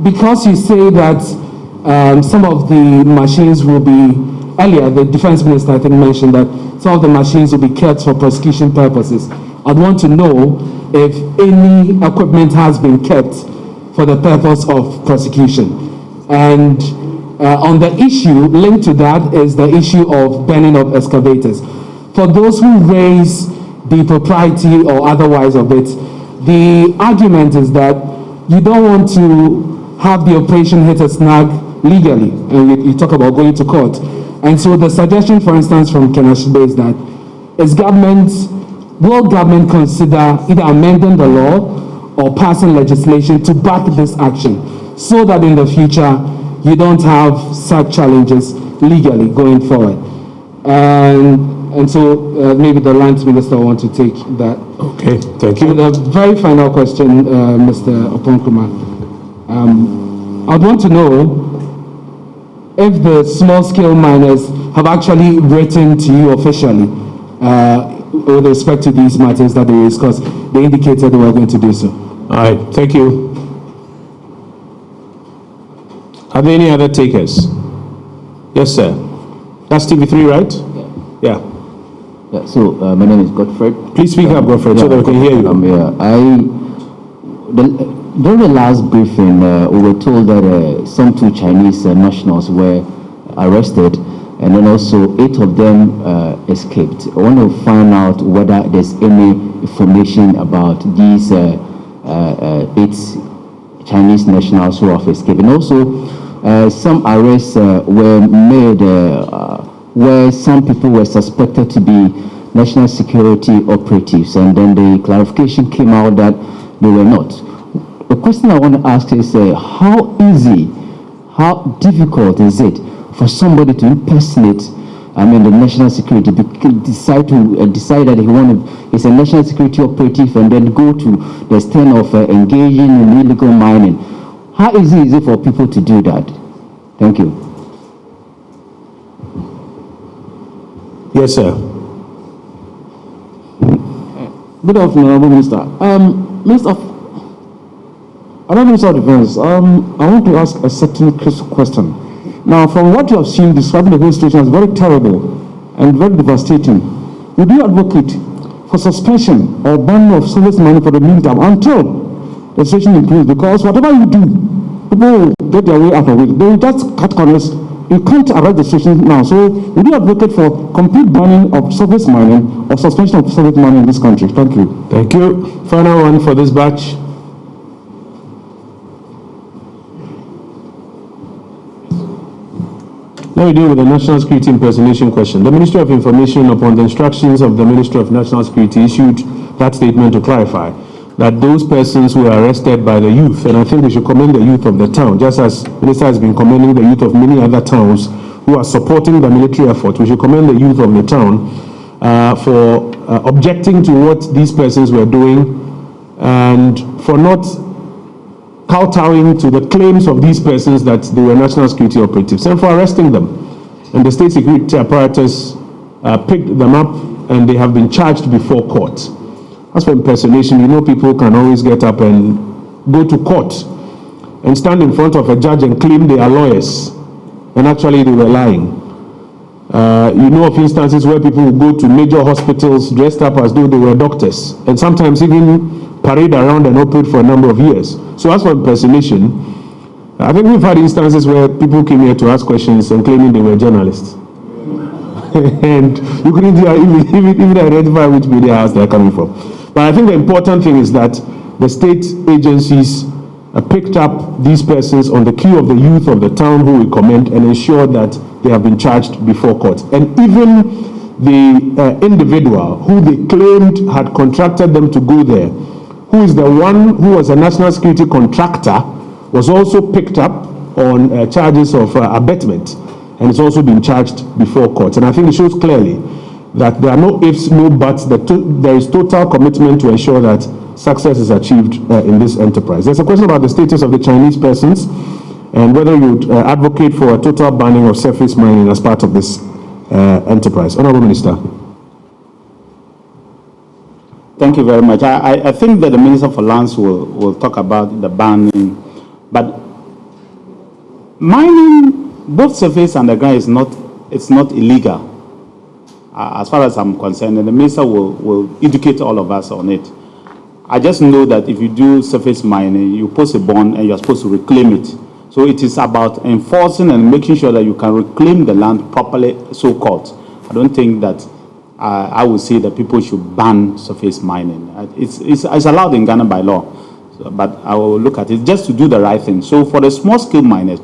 because you say that some of the machines will be, earlier the defense minister I think mentioned that some of the machines will be kept for prosecution purposes. I'd want to know if any equipment has been kept for the purpose of prosecution. And on the issue linked to that is the issue of burning of excavators. For those who raise the propriety or otherwise of it, the argument is that you don't want to have the operation hit a snag legally, and you talk about going to court. And so the suggestion, for instance, from Kenashibe is that will government consider either amending the law or passing legislation to back this action so that in the future you don't have such challenges legally going forward. And so maybe the lands minister will want to take that. Okay, thank you. And the very final question, Mr. Oponkruma. I'd want to know if the small-scale miners have actually written to you officially with respect to these matters that they raised, because they indicated they were going to do so. All right, thank you. Are there any other takers? Yes, sir. That's TV3, right? Yeah. Yeah, so my name is Godfred. Please speak up, Godfred, so that we can hear you. During the last briefing, we were told that some 2 Chinese nationals were arrested, and then also 8 of them escaped. I want to find out whether there's any information about these 8 Chinese nationals who have escaped. And also, some arrests were made where some people were suspected to be national security operatives, and then the clarification came out that they were not. The question I want to ask is how easy, how difficult is it for somebody to impersonate, the national security, decide that he's a national security operative and then go to the extent of engaging in illegal mining? How easy is it for people to do that? Thank you. Yes, sir. Good afternoon, Honorable Minister. Minister of Defense, I want to ask a certain question. Now, from what you have seen, describing the whole situation as very terrible and very devastating, would you advocate for suspension or banning of service money for the meantime until the situation improves? Because whatever you do, people will get their way out of it. They will just cut corners. You can't arrest the situation now. So, would you advocate for complete banning of service mining or suspension of service mining in this country? Thank you. Thank you. Final one for this batch. Let me deal with the national security impersonation question. The Ministry of Information, upon the instructions of the Ministry of National Security, issued that statement to clarify that those persons who were arrested by the youth, and I think we should commend the youth of the town, just as the Minister has been commending the youth of many other towns who are supporting the military effort, we should commend the youth of the town for objecting to what these persons were doing and for not kowtowing to the claims of these persons that they were national security operatives, and for arresting them. And the state security apparatus picked them up, and they have been charged before court. As for impersonation, you know, people can always get up and go to court and stand in front of a judge and claim they are lawyers, and actually they were lying. You know of instances where people will go to major hospitals dressed up as though they were doctors, and sometimes even parade around and operate for a number of years. So as for impersonation, I think we've had instances where people came here to ask questions and claiming they were journalists. And you couldn't even identify which media house they're coming from. But I think the important thing is that the state agencies picked up these persons on the queue of the youth of the town who we commend and ensured that they have been charged before court. And even the individual who they claimed had contracted them to go there, who is the one who was a national security contractor, was also picked up on charges of abetment, and it's also been charged before court. And I think it shows clearly that there are no ifs, no buts, there is total commitment to ensure that success is achieved in this enterprise. There's a question about the status of the Chinese persons and whether you would advocate for a total banning of surface mining as part of this enterprise. Honorable Minister. Thank you very much. I think that the Minister for Lands will talk about the banning, but mining, both surface and underground, it's not illegal. As far as I'm concerned, and the Minister will educate all of us on it. I just know that if you do surface mining, you post a bond and you're supposed to reclaim it. So it is about enforcing and making sure that you can reclaim the land properly, so-called. I don't think that I would say that people should ban surface mining. It's allowed in Ghana by law, but I will look at it just to do the right thing. So for the small-scale miners,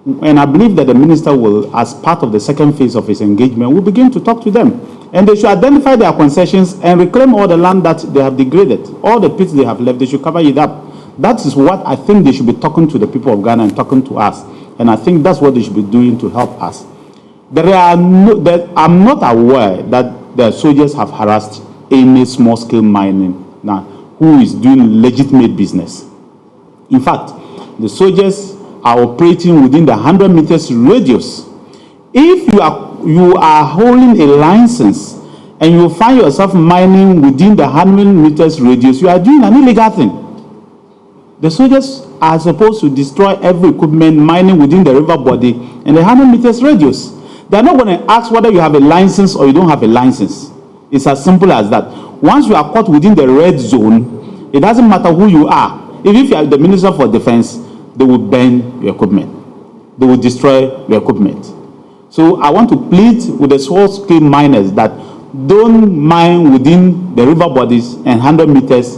and I believe that the Minister will, as part of the second phase of his engagement, will begin to talk to them. And they should identify their concessions and reclaim all the land that they have degraded. All the pits they have left, they should cover it up. That is what I think they should be talking to the people of Ghana and talking to us. And I think that's what they should be doing to help us. I'm not aware that the soldiers have harassed any small-scale mining now who is doing legitimate business. In fact, the soldiers are operating within the 100 meters radius. If you are holding a license and you find yourself mining within the 100 meters radius, you are doing an illegal thing. The soldiers are supposed to destroy every equipment mining within the river body in the 100 meters radius. They're not going to ask whether you have a license or you don't have a license. It's as simple as that. Once you are caught within the red zone, it doesn't matter who you are. If you are the Minister for Defense, they will burn your equipment. They will destroy your equipment. So I want to plead with the small-scale miners that don't mine within the river bodies and 100 meters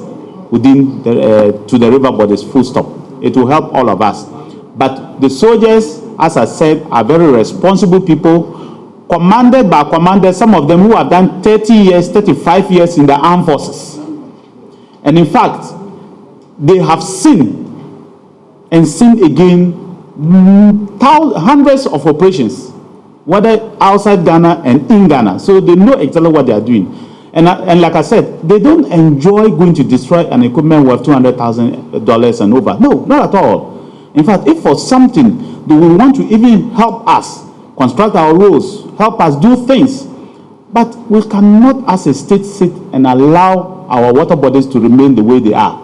within to the river bodies, full stop. It will help all of us. But the soldiers, as I said, are very responsible people, commanded by commanders, some of them who have done 30 years, 35 years in the armed forces. And in fact, they have sinned and sinned again, hundreds of operations, whether outside Ghana and in Ghana. So they know exactly what they are doing. And like I said, they don't enjoy going to destroy an equipment worth $200,000 and over. No, not at all. In fact, if for something they will want to even help us construct our roads, help us do things, but we cannot as a state sit and allow our water bodies to remain the way they are,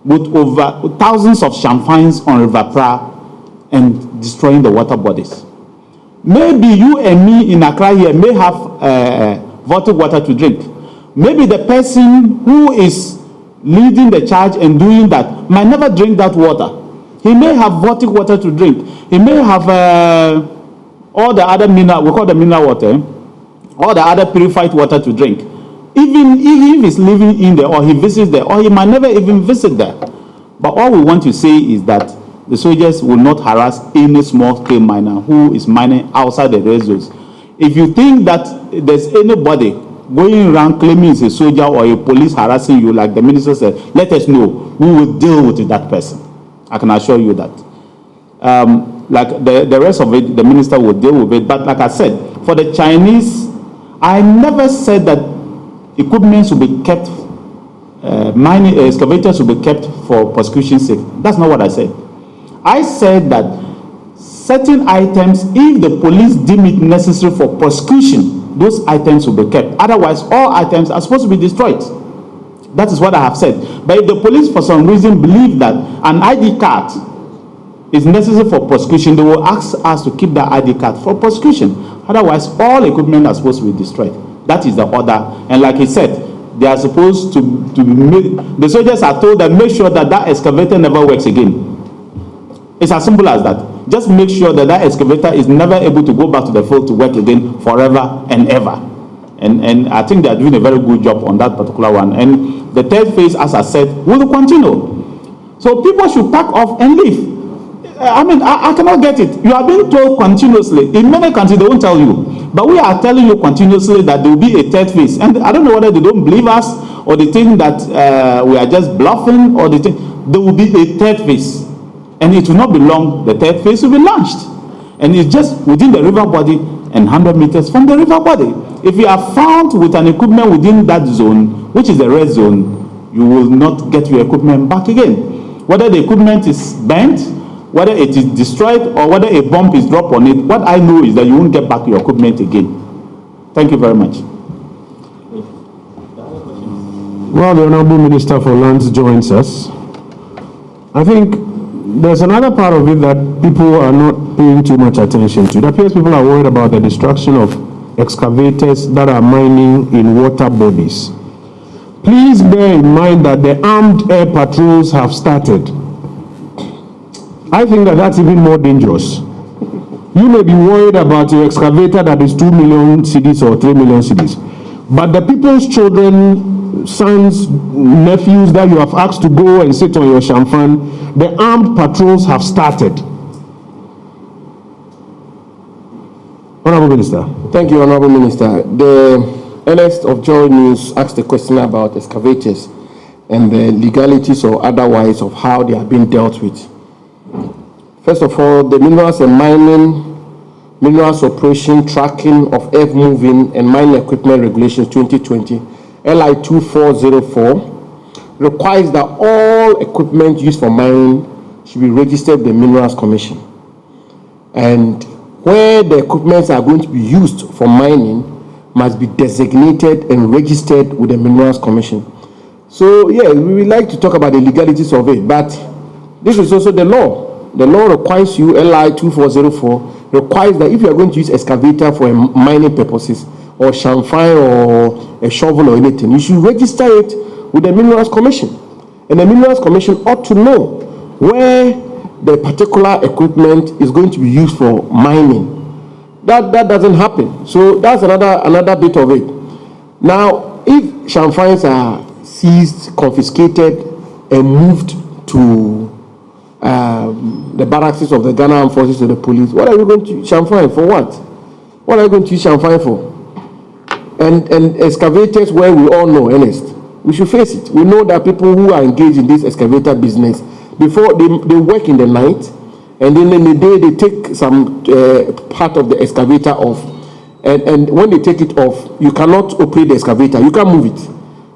with over thousands of champagnes on River Pra and destroying the water bodies. Maybe you and me in Accra here may have vaulted water to drink. Maybe the person who is leading the charge and doing that might never drink that water. He may have vaulted water to drink. He may have all the other mineral, we call the mineral water, all the other purified water to drink. Even if he's living in there or he visits there, or he might never even visit there. But all we want to say is that the soldiers will not harass any small-scale miner who is mining outside the red zones. If you think that there's anybody going around claiming he's a soldier or a police harassing you, like the minister said, let us know. We will deal with that person. I can assure you that. Like the rest of it, the minister will deal with it. But like I said, for the Chinese, I never said that equipment should be kept, mining excavators should be kept for prosecution's sake. That's not what I said. I said that certain items, if the police deem it necessary for prosecution, those items will be kept. Otherwise, all items are supposed to be destroyed. That is what I have said. But if the police, for some reason, believe that an ID card is necessary for prosecution, they will ask us to keep that ID card for prosecution. Otherwise, all equipment are supposed to be destroyed. That is the order. And like he said, they are supposed to be made, the soldiers are told that make sure that that excavator never works again. It's as simple as that. Just make sure that that excavator is never able to go back to the field to work again forever and ever. And I think they are doing a very good job on that particular one. And the third phase, as I said, will continue. So people should pack off and leave. I mean, I cannot get it. You are being told continuously. In many countries, they won't tell you. But we are telling you continuously that there will be a third phase. And I don't know whether they don't believe us or they think that we are just bluffing or they think there will be a third phase. And it will not be long. The third phase will be launched. And it's just within the river body and 100 meters from the river body. If you are found with an equipment within that zone, which is the red zone, you will not get your equipment back again. Whether the equipment is bent, whether it is destroyed, or whether a bomb is dropped on it, what I know is that you won't get back your equipment again. Thank you very much. Well, the Honorable Minister for Lands joins us. I think there's another part of it that people are not paying too much attention to. It appears people are worried about the destruction of excavators that are mining in water bodies. Please bear in mind that the armed air patrols have started. I think that that's even more dangerous. You may be worried about your excavator that is 2 million cedis or 3 million cedis, but the people's children, sons, nephews that you have asked to go and sit on your champagne, the armed patrols have started. Honorable Minister. Thank you, Honorable Minister. The Ernest of JoyNews asked a question about excavators and the legalities or otherwise of how they are being dealt with. First of all, the Minerals and Mining, Minerals Operation, Tracking of Earth Moving and Mining Equipment Regulations 2020, LI 2404, requires that all equipment used for mining should be registered with the Minerals Commission. And where the equipments are going to be used for mining must be designated and registered with the Minerals Commission. So, yeah, we would like to talk about the legalities of it, but this is also the law. The law requires you, LI 2404, requires that if you are going to use excavator for mining purposes, or champagne or a shovel or anything, you should register it with the Minerals Commission. And the Minerals Commission ought to know where the particular equipment is going to be used for mining. That doesn't happen. So that's another bit of it. Now, if champagnes are seized, confiscated, and moved to the barracks of the Ghana Armed Forces or the police, what are you going to use champagne for? What are you going to use champagne for? And excavators, where we all know, Ernest, we should face it. We know that people who are engaged in this excavator business, before they work in the night, and then in the day they take some part of the excavator off, and when they take it off, you cannot operate the excavator, you can't move it.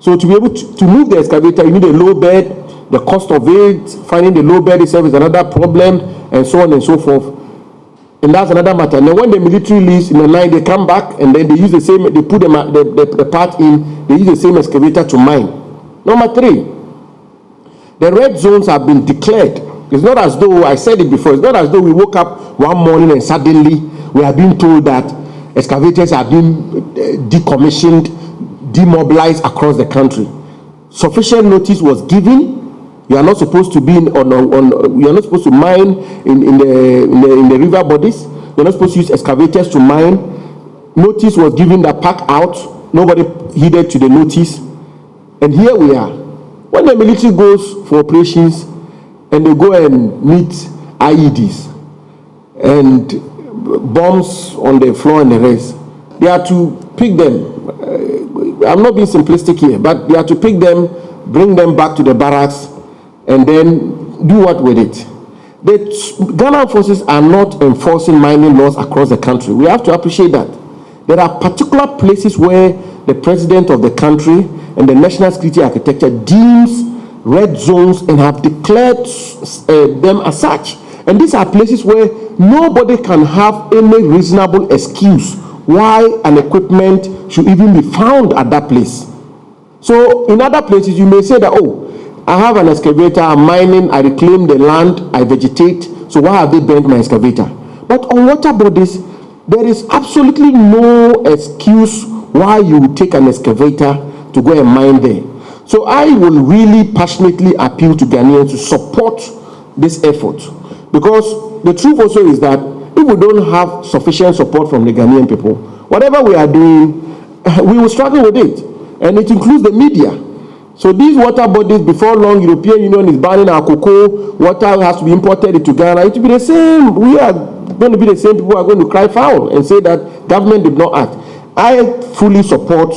So to be able to move the excavator, you need a low bed. The cost of it, finding the low bed itself is another problem, and so on and so forth. And that's another matter. Now, when the military leaves in the night, they come back and then they use the same, they put the part in, they use the same excavator to mine. Number 3, the red zones have been declared. It's not as though, I said it before, it's not as though we woke up one morning and suddenly we are being told that excavators are being decommissioned, demobilized across the country. Sufficient notice was given. You are not supposed to be you are not supposed to mine in the river bodies. You're not supposed to use excavators to mine. Notice was given that pack out. Nobody heeded to the notice. And here we are. When the military goes for operations and they go and meet IEDs and bombs on the floor and the rest, they are to pick them. I'm not being simplistic here, but they are to pick them, bring them back to the barracks, and then do what with it? The Ghana forces are not enforcing mining laws across the country. We have to appreciate that. There are particular places where the president of the country and the national security architecture deems red zones and have declared them as such. And these are places where nobody can have any reasonable excuse why an equipment should even be found at that place. So in other places, you may say that, oh, I have an excavator, I'm mining, I reclaim the land, I vegetate, so why have they burnt my excavator? But on water bodies, there is absolutely no excuse why you would take an excavator to go and mine there. So I will really passionately appeal to Ghanaians to support this effort, because the truth also is that if we don't have sufficient support from the Ghanaian people, whatever we are doing, we will struggle with it. And it includes the media. So these water bodies, before long, European Union is banning our cocoa, water has to be imported into Ghana. It will be the same. We are going to be the same people who are going to cry foul and say that government did not act. I fully support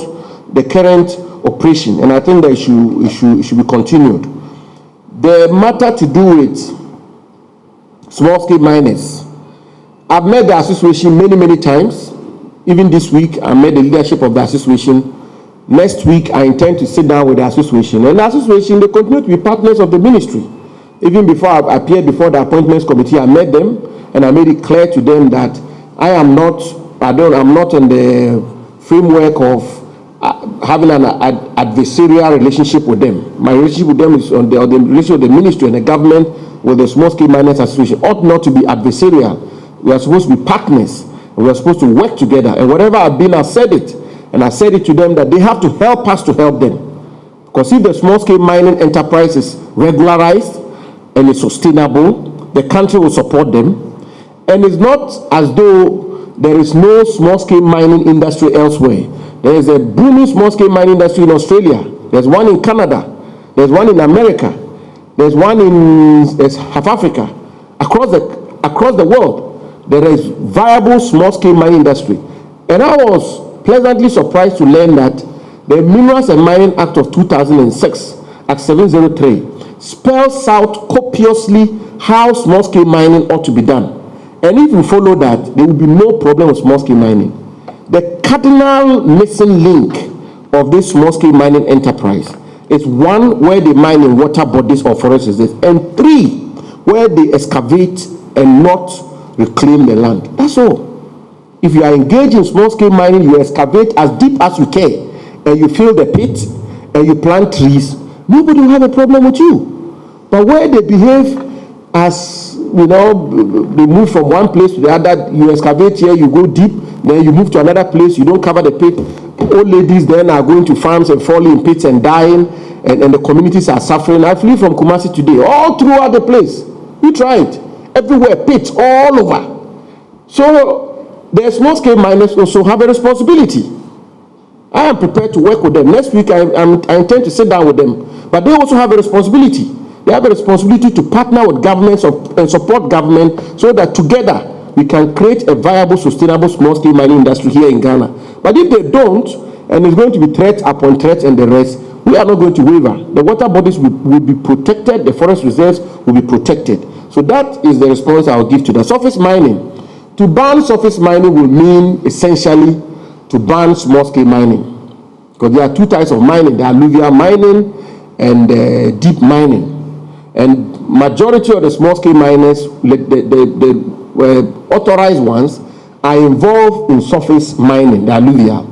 the current operation, and I think that it should be continued. The matter to do with small-scale miners, I've met the association many times. Even this week, I met the leadership of the association. Next week, I intend to sit down with the association. And the association, they continue to be partners of the ministry. Even before I appeared before the appointments committee, I met them and I made it clear to them that I'm not in the framework of having an adversarial relationship with them. My relationship with them is on the relationship of the ministry and the government with the small-scale miners association ought not to be adversarial. We are supposed to be partners and we are supposed to work together. And whatever I've been, I've said it. And I said it to them that they have to help us to help them. Because if the small-scale mining enterprise is regularized and is sustainable, the country will support them. And it's not as though there is no small-scale mining industry elsewhere. There is a booming small-scale mining industry in Australia. There's one in Canada. There's one in America. There's one in South Africa. Across the world, there is viable small-scale mining industry. And I was pleasantly surprised to learn that the Minerals and Mining Act of 2006, Act 703, spells out copiously how small-scale mining ought to be done. And if we follow that, there will be no problem with small-scale mining. The cardinal missing link of this small-scale mining enterprise is 1, where they mine in water bodies or forest reserves, and 3, where they excavate and not reclaim the land. That's all. If you are engaged in small-scale mining, you excavate as deep as you can, and you fill the pit, and you plant trees, nobody will have a problem with you. But where they behave as, they move from one place to the other, you excavate here, you go deep, then you move to another place, you don't cover the pit. Old ladies then are going to farms and falling in pits and dying, and the communities are suffering. I flew from Kumasi today, all throughout the place. We tried. Everywhere, pits all over. So the small-scale miners also have a responsibility. I am prepared to work with them. Next week, I intend to sit down with them. But they also have a responsibility. They have a responsibility to partner with governments and support government so that together we can create a viable, sustainable small-scale mining industry here in Ghana. But if they don't, and it's going to be threat upon threat and the rest, we are not going to waver. The water bodies will be protected. The forest reserves will be protected. So that is the response I will give to that. Surface mining. To ban surface mining will mean essentially to ban small-scale mining. Because there are 2 types of mining. There are alluvial mining and deep mining. And majority of the small-scale miners, the authorized ones, are involved in surface mining, the alluvial.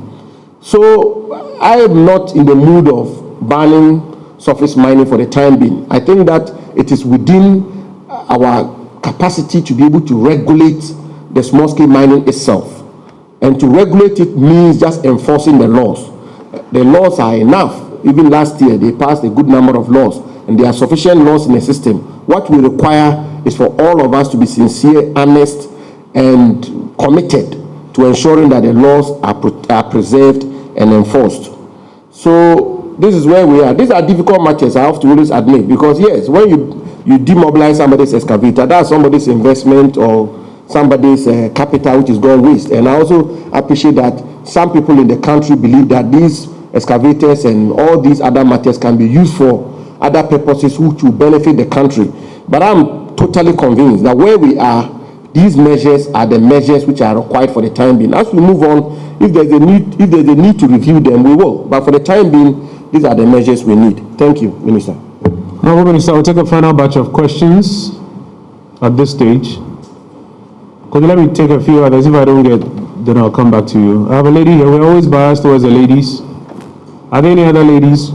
So I am not in the mood of banning surface mining for the time being. I think that it is within our capacity to be able to regulate the small-scale mining itself. And to regulate it means just enforcing the laws. The laws are enough. Even last year, they passed a good number of laws, and there are sufficient laws in the system. What we require is for all of us to be sincere, honest, and committed to ensuring that the laws are preserved and enforced. So this is where we are. These are difficult matters, I have to always admit, because yes, when you demobilize somebody's excavator, that's somebody's investment or somebody's capital which is gone waste. And I also appreciate that some people in the country believe that these excavators and all these other matters can be used for other purposes which will benefit the country. But I'm totally convinced that where we are, these measures are the measures which are required for the time being. As we move on, if there's a need to review them, we will. But for the time being, these are the measures we need. Thank you, Minister. Honourable Minister, we'll take a final batch of questions at this stage. Could you let me take a few others? If I don't get, then I'll come back to you. I have a lady here. We're always biased towards the ladies. Are there any other ladies?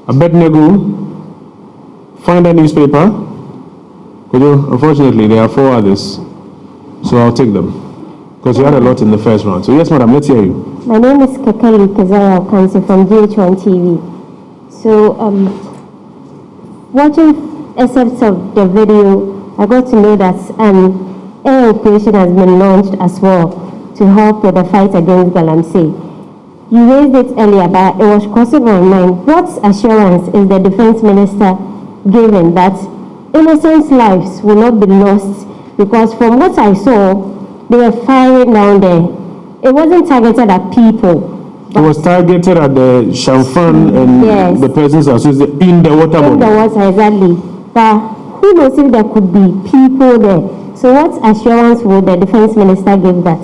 Abednego, find a newspaper. Could you? Unfortunately, there are 4 others, so I'll take them because you had a lot in the first round. So yes, madam, let's hear you. My name is Kekeli Kezara Kansi from GH1 TV. So, watching excerpts of the video, I got to know that an air operation has been launched as well to help with the fight against Galamsey. You raised it earlier, but it was crossing my mind. What assurance is the defense minister giving that innocent lives will not be lost? Because from what I saw, they were firing down there. It wasn't targeted at people. It was targeted at the Shamfan and yes, the persons associated in the water body. In the water, exactly. But who knows if there could be people there? So what assurance will the defense minister give that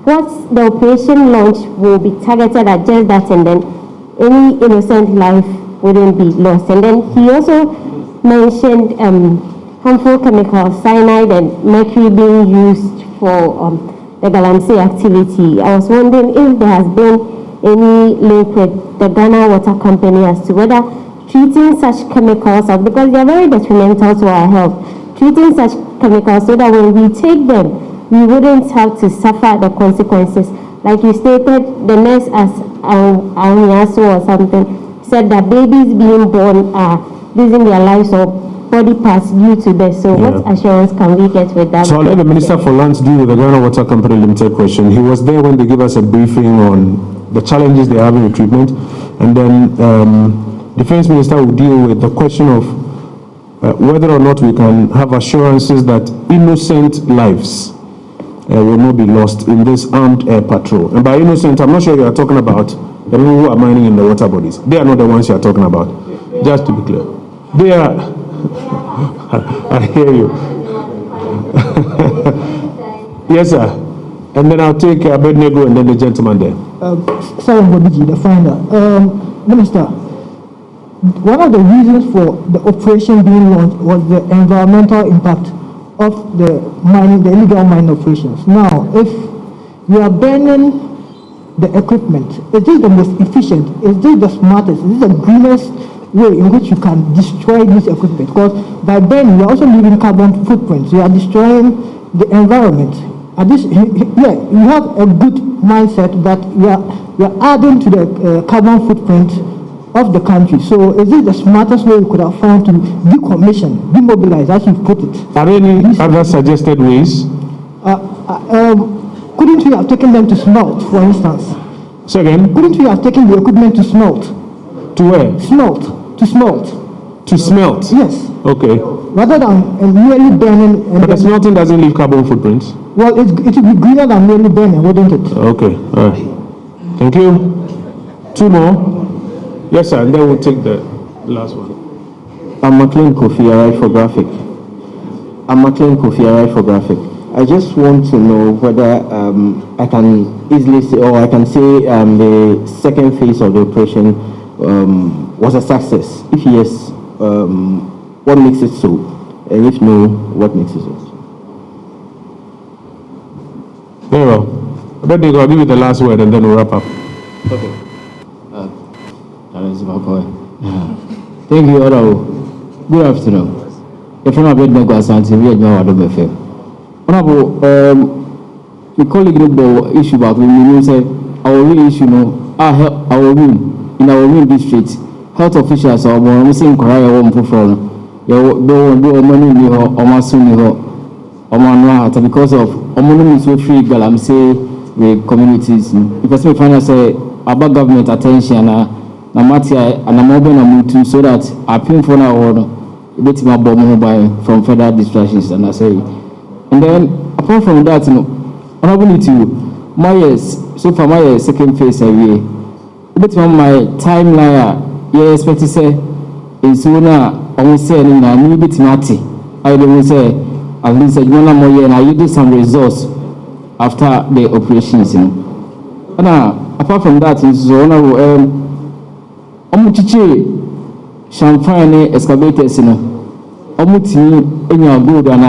what the operation launch will be targeted at just that, and then any innocent life wouldn't be lost? And then he also mentioned harmful chemicals, cyanide and mercury being used for the Galamsey activity. I was wondering if there has been any link with the Ghana Water Company as to whether treating such chemicals, because they are very detrimental to our health, treating such chemicals so that when we take them, we wouldn't have to suffer the consequences. Like you stated, the nurse as or something said that babies being born are losing their lives or body parts due to this. So what assurance can we get with that? So I'll let the Minister for Lands deal with the Ghana Water Company Limited question. He was there when they gave us a briefing on the challenges they're having with treatment. And then Defense Minister will deal with the question of whether or not we can have assurances that innocent lives will not be lost in this armed air patrol. And by innocent, I'm not sure you are talking about the people who are mining in the water bodies. They are not the ones you are talking about. Just to be clear. They are... I hear you. Yes, sir. And then I'll take Abednego and then the gentleman there. Salam Bodiji, the finder. Minister, one of the reasons for the operation being launched was the environmental impact of the mining, the illegal mining operations. Now, if you are burning the equipment, is this the most efficient? Is this the smartest? Is this the greenest way in which you can destroy this equipment? Because by burning, you are also leaving carbon footprints. You are destroying the environment. And this, you have a good mindset, but you are adding to the carbon footprint of the country. So is it the smartest way we could have found to decommission, demobilize, as you put it? Are there any other suggested ways? Couldn't we have taken them to smelt, for instance? So again? Couldn't we have taken the equipment to smelt? To where? Smelt. To smelt. To smelt? Yes. Okay. Rather than merely burning. But the smelting doesn't leave carbon footprints? Well, it would be greener than merely burning, wouldn't it? Okay. All right. Thank you. Two more. Yes, sir, and then we'll take the last one. I'm McLean Kofi Arai for Graphic. I'm McLean Kofi Arai for Graphic. I just want to know whether I can easily say, or I can say the second phase of the operation was a success. If yes, what makes it so? And if no, what makes it so? Very well. But I'll give you the last word and then we'll wrap up. Okay. Thank you, Honorable. Good afternoon. If I'm a bit negligent, we are now at the buffet. Honorable, the colleague about issue about when we say our real issue, our room in our room district, health officials are missing Korea one for you don't do money in your Omasun Omanra because of Omonum so free Galamsey with communities. Because we find us about government attention. Na matia anamobe na mutu so that appeal for now or bit my bomb by from further distractions and I say. And then apart from that, honorable to my years so far my second phase away. Bit my timeline yeah expect to say is sooner almost say na new bit mati. I don't say at least a more year and you do some results after the operations. And apart from that is honorable Omuchiche champagne excavators Omuti enya gold and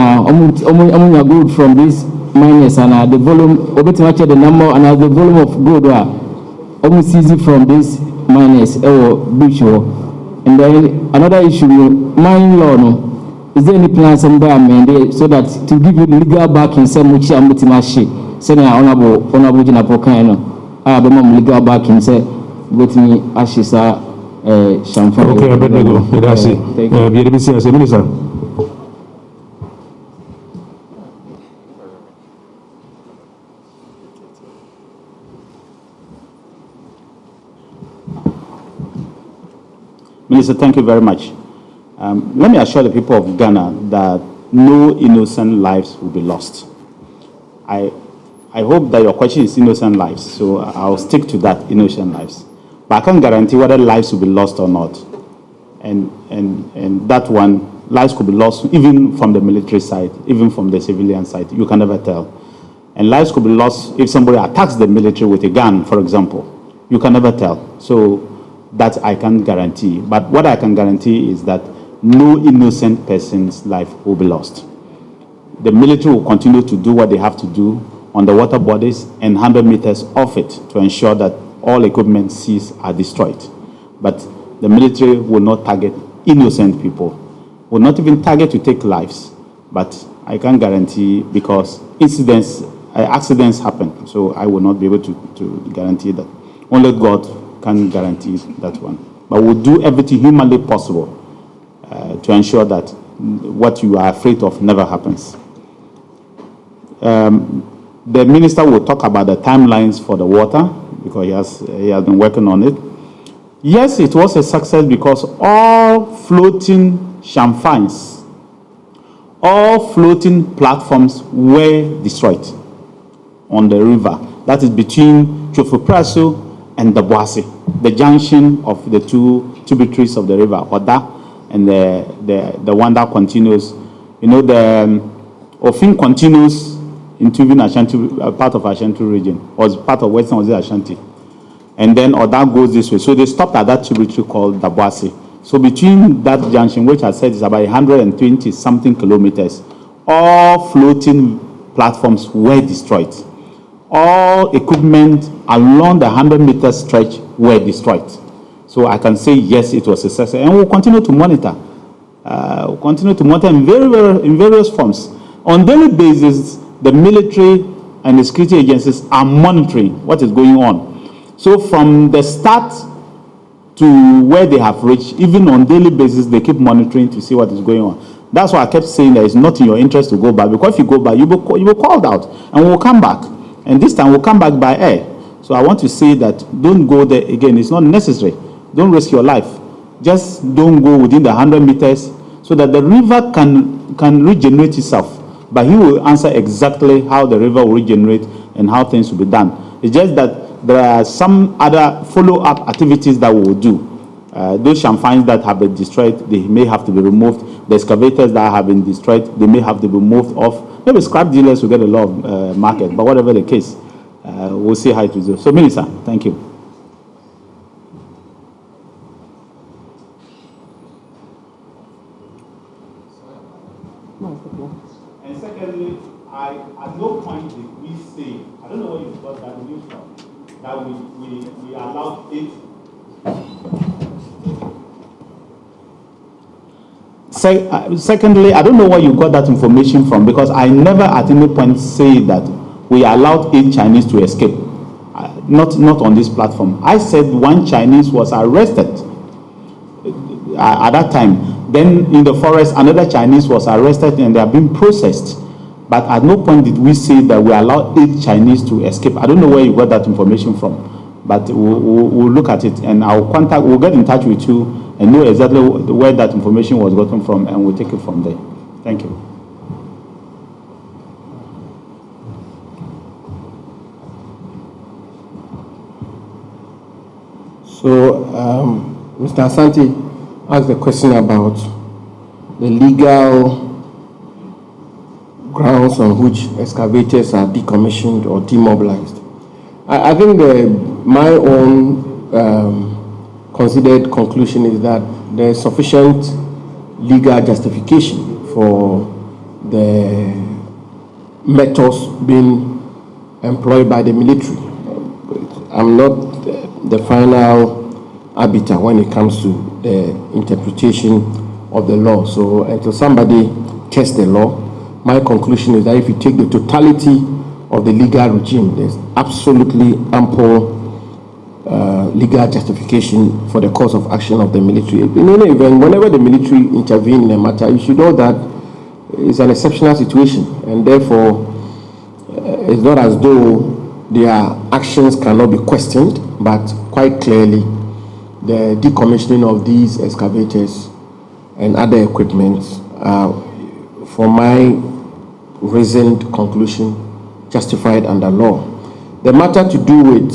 omunya gold from these miners and the volume obetimache the number and the volume of gold omusizi from these miners beach. And then another issue mining law no is there any plans in there so that to give you legal backing say muchi amutimashi say na honorable jina pokan no be mom legal backing say with me ashisa champagne. Okay, I better go. That's it. Minister. Minister, thank you very much. Let me assure the people of Ghana that no innocent lives will be lost. I hope that your question is innocent lives, so I'll stick to that, innocent lives. But I can't guarantee whether lives will be lost or not. And that one, lives could be lost even from the military side, even from the civilian side. You can never tell. And lives could be lost if somebody attacks the military with a gun, for example. You can never tell. So that I can't guarantee. But what I can guarantee is that no innocent person's life will be lost. The military will continue to do what they have to do on the water bodies and 100 meters off it to ensure that all equipment seized are destroyed. But the military will not target innocent people, will not even target to take lives. But I can't guarantee because accidents happen, so I will not be able to guarantee that. Only God can guarantee that one. But we'll do everything humanly possible to ensure that what you are afraid of never happens. The minister will talk about the timelines for the water because he has been working on it. Yes, it was a success because all floating chamfines, all floating platforms were destroyed on the river. That is between Chofopraso and the Boise, the junction of the two tributaries of the river, Oda and the one that continues. You know, the Ofin continues into even Ashanti, part of Ashanti region, was part of Western Ashanti. And then Oda goes this way. So they stopped at that tributary called the Boise. So between that junction, which I said is about 120 something kilometers, all floating platforms were destroyed. All equipment along the 100-meter stretch were destroyed. So I can say, yes, it was a success. And we'll continue to monitor. We'll continue to monitor in various forms. On daily basis, the military and the security agencies are monitoring what is going on. So from the start to where they have reached, even on daily basis, they keep monitoring to see what is going on. That's why I kept saying that it's not in your interest to go back, because if you go back, you will called out, and we'll come back. And this time we'll come back by air. So I want to say that don't go there again. It's not necessary. Don't risk your life. Just don't go within the 100 meters so that the river can regenerate itself. But he will answer exactly how the river will regenerate and how things will be done. It's just that there are some other follow-up activities that we will do. Those chamfines that have been destroyed, they may have to be removed. The excavators that have been destroyed, they may have to be moved off. Maybe scrap dealers will get a lot of market, but whatever the case, we'll see how it will do. So, Minister, thank you. And secondly, at no point did we say, I don't know where you got that news from, that we allowed it. Secondly, I don't know where you got that information from, because I never at any point say that we allowed 8 Chinese to escape. Not on this platform. I said 1 Chinese was arrested at that time. Then in the forest, another Chinese was arrested and they are being processed. But at no point did we say that we allowed 8 Chinese to escape. I don't know where you got that information from, but we'll look at it, and we'll get in touch with you and know exactly where that information was gotten from, and we'll take it from there. Thank you. So, Mr. Asante asked the question about the legal grounds on which excavators are decommissioned or demobilized. I think my own considered conclusion is that there is sufficient legal justification for the methods being employed by the military. I'm not the final arbiter when it comes to the interpretation of the law. So until somebody tests the law, my conclusion is that if you take the totality of the legal regime, there's absolutely ample legal justification for the course of action of the military. In any event, whenever the military intervene in a matter, you should know that it's an exceptional situation, and therefore it's not as though their actions cannot be questioned, but quite clearly the decommissioning of these excavators and other equipment for my reasoned conclusion justified under law. The matter to do with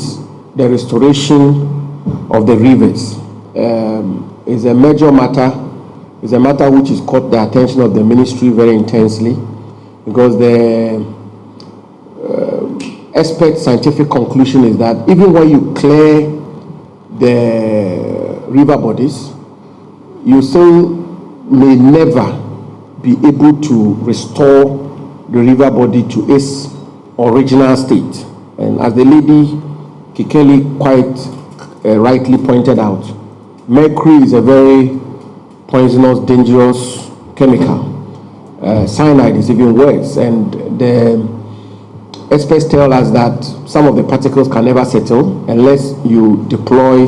the restoration of the rivers is a major matter. It's a matter which has caught the attention of the ministry very intensely, because the expert scientific conclusion is that even when you clear the river bodies, you still may never be able to restore the river body to its original state. And as the lady Kikeli quite rightly pointed out, mercury is a very poisonous, dangerous chemical. Cyanide is even worse, and the experts tell us that some of the particles can never settle unless you deploy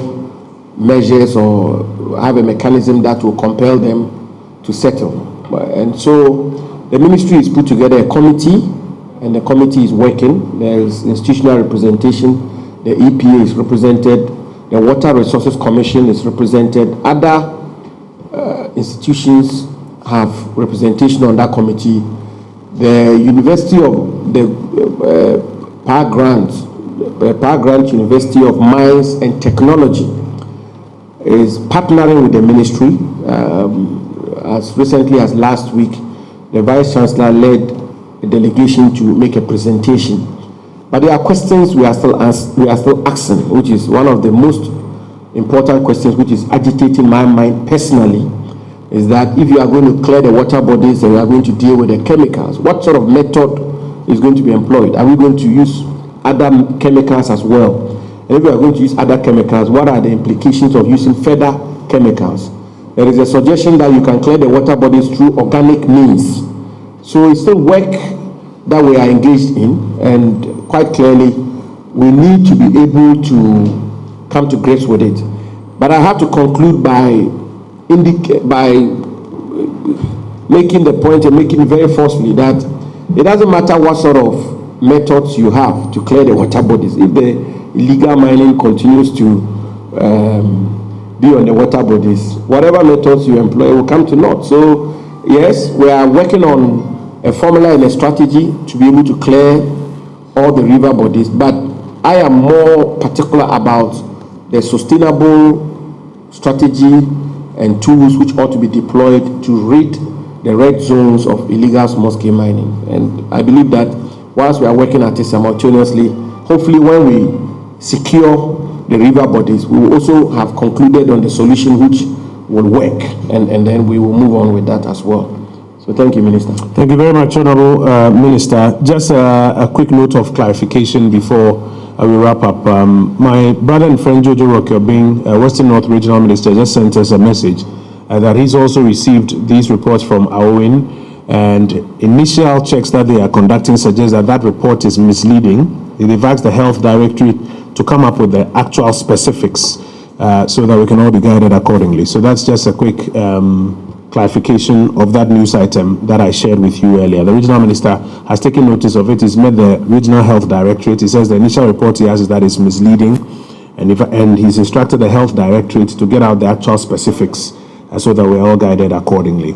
measures or have a mechanism that will compel them to settle. And so the ministry has put together a committee, and the committee is working. There is institutional representation. The EPA is represented. The Water Resources Commission is represented. Other institutions have representation on that committee. The University of the Power Grant University of Mines and Technology is partnering with the ministry. As recently as last week, the Vice Chancellor led a delegation to make a presentation. But there are questions we are still asking, which is one of the most important questions which is agitating my mind personally, is that if you are going to clear the water bodies and you are going to deal with the chemicals, what sort of method is going to be employed? Are we going to use other chemicals as well? And if we are going to use other chemicals, what are the implications of using further chemicals? There is a suggestion that you can clear the water bodies through organic means. So it's still work that we are engaged in, and quite clearly we need to be able to come to grips with it. But I have to conclude by making the point and making it very forcefully that it doesn't matter what sort of methods you have to clear the water bodies. If the illegal mining continues to be on the water bodies, whatever methods you employ will come to naught. So yes, we are working on a formula and a strategy to be able to clear all the river bodies, but I am more particular about the sustainable strategy and tools which ought to be deployed to rid the red zones of illegal small-scale mining. And I believe that whilst we are working at it simultaneously, hopefully when we secure the river bodies, we will also have concluded on the solution which will work, and then we will move on with that as well. So thank you, Minister. Thank you very much, Honorable Minister. Just a quick note of clarification before we wrap up. My brother and friend Jojo Rokiobing, Western North Regional Minister, just sent us a message that he's also received these reports from AOIN, and initial checks that they are conducting suggest that that report is misleading. They've asked the Health Directorate to come up with the actual specifics so that we can all be guided accordingly. So that's just a quick clarification of that news item that I shared with you earlier. The Regional Minister has taken notice of it. He's met the Regional Health Directorate. He says the initial report he has is that it's misleading, and he's instructed the Health Directorate to get out the actual specifics so that we're all guided accordingly.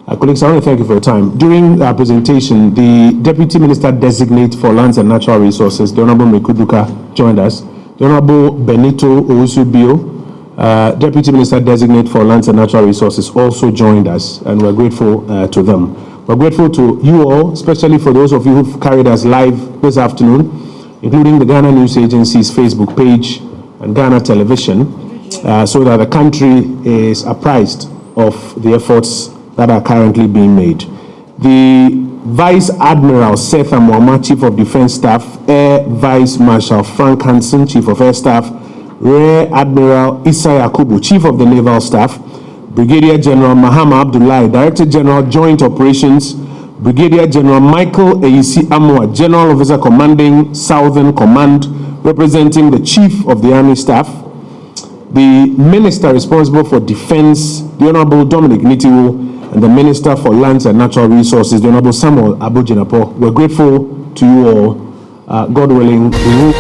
Colleagues, I want to thank you for your time. During our presentation, the Deputy Minister Designate for Lands and Natural Resources, the Honorable Mekuduka, joined us. The Honorable Benito Owusu-Bio, Deputy Minister Designate for Lands and Natural Resources, also joined us, and we're grateful to them. We're grateful to you all, especially for those of you who've carried us live this afternoon, including the Ghana News Agency's Facebook page and Ghana Television, so that the country is apprised of the efforts that are currently being made. The Vice Admiral Seth Amwama, Chief of Defense Staff, Air Vice Marshal Frank Hansen, Chief of Air Staff, Rear Admiral Issa Yakubu, Chief of the Naval Staff, Brigadier General Mahama Abdullahi, Director General Joint Operations, Brigadier General Michael Eyisi Amwa, General Officer Commanding Southern Command, representing the Chief of the Army Staff, the Minister responsible for Defense, the Honorable Dominic Nitiwo, and the Minister for Lands and Natural Resources, the Honorable Samuel Abujinapo. We're grateful to you all. God willing, we will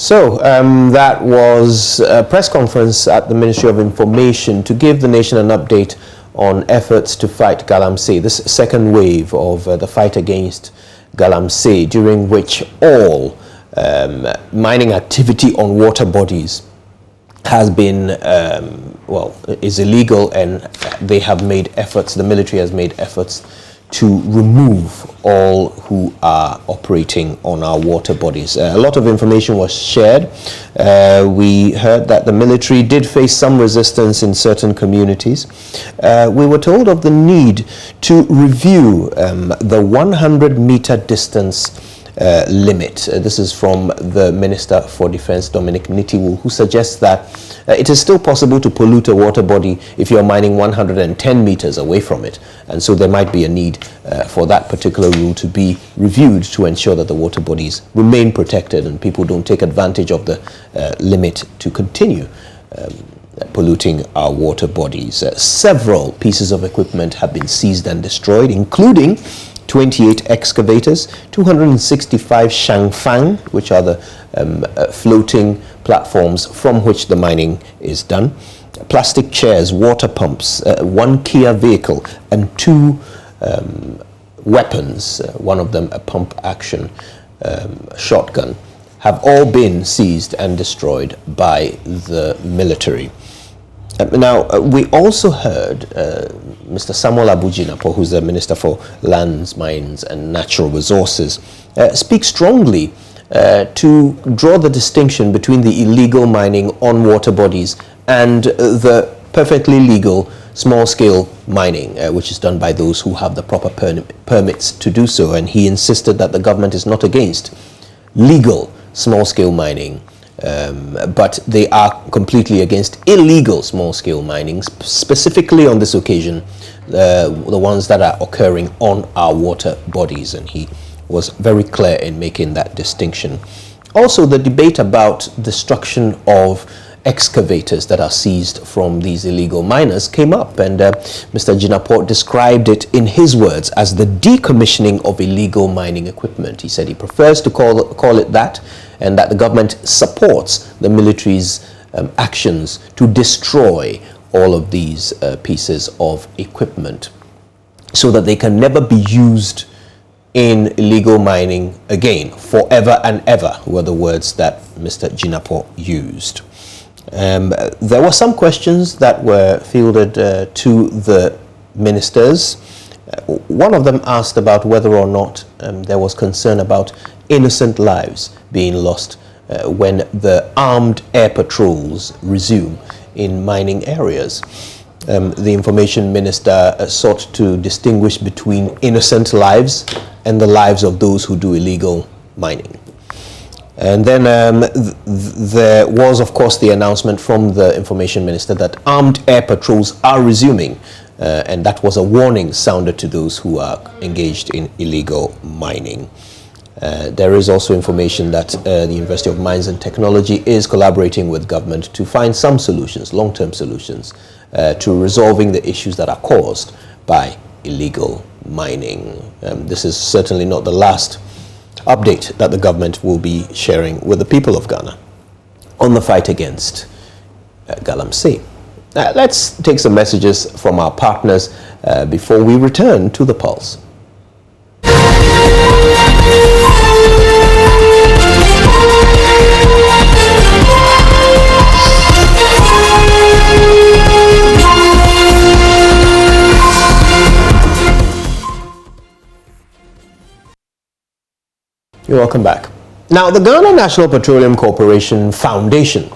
So that was a press conference at the Ministry of Information to give the nation an update on efforts to fight Galamsey, this second wave of the fight against Galamsey, during which all mining activity on water bodies has been, is illegal, and they have made efforts, the military has made efforts to remove all who are operating on our water bodies. A lot of information was shared. We heard that the military did face some resistance in certain communities. We were told of the need to review the 100-meter distance limit. This is from the Minister for Defense, Dominic Nitiwu, who suggests that it is still possible to pollute a water body if you're mining 110 meters away from it. And so there might be a need for that particular rule to be reviewed to ensure that the water bodies remain protected and people don't take advantage of the limit to continue polluting our water bodies. Several pieces of equipment have been seized and destroyed, including 28 excavators, 265 shangfang, which are the floating platforms from which the mining is done, plastic chairs, water pumps, one Kia vehicle, and 2 weapons, one of them a pump-action shotgun, have all been seized and destroyed by the military. Now, we also heard Mr. Samuel Abujinapo, who's the Minister for Lands, Mines and Natural Resources, speak strongly to draw the distinction between the illegal mining on water bodies and the perfectly legal small-scale mining, which is done by those who have the proper permits to do so. And he insisted that the government is not against legal small-scale mining, but they are completely against illegal small-scale mining, specifically on this occasion, the ones that are occurring on our water bodies, and he was very clear in making that distinction. Also, the debate about destruction of excavators that are seized from these illegal miners came up, and Mr. Jinaport described it in his words as the decommissioning of illegal mining equipment. He said he prefers to call it that, and that the government supports the military's actions to destroy all of these pieces of equipment so that they can never be used in illegal mining again, forever and ever, were the words that Mr. Jinaport used. There were some questions that were fielded to the ministers. One of them asked about whether or not there was concern about innocent lives being lost when the armed air patrols resume in mining areas. The information minister sought to distinguish between innocent lives and the lives of those who do illegal mining. And then there was, of course, the announcement from the information minister that armed air patrols are resuming, and that was a warning sounded to those who are engaged in illegal mining. There is also information that the University of Mines and Technology is collaborating with government to find some solutions, long-term solutions, to resolving the issues that are caused by illegal mining. This is certainly not the last update that the government will be sharing with the people of Ghana on the fight against Galamsey. Let's take some messages from our partners before we return to the Pulse. You're welcome back. Now, the Ghana National Petroleum Corporation Foundation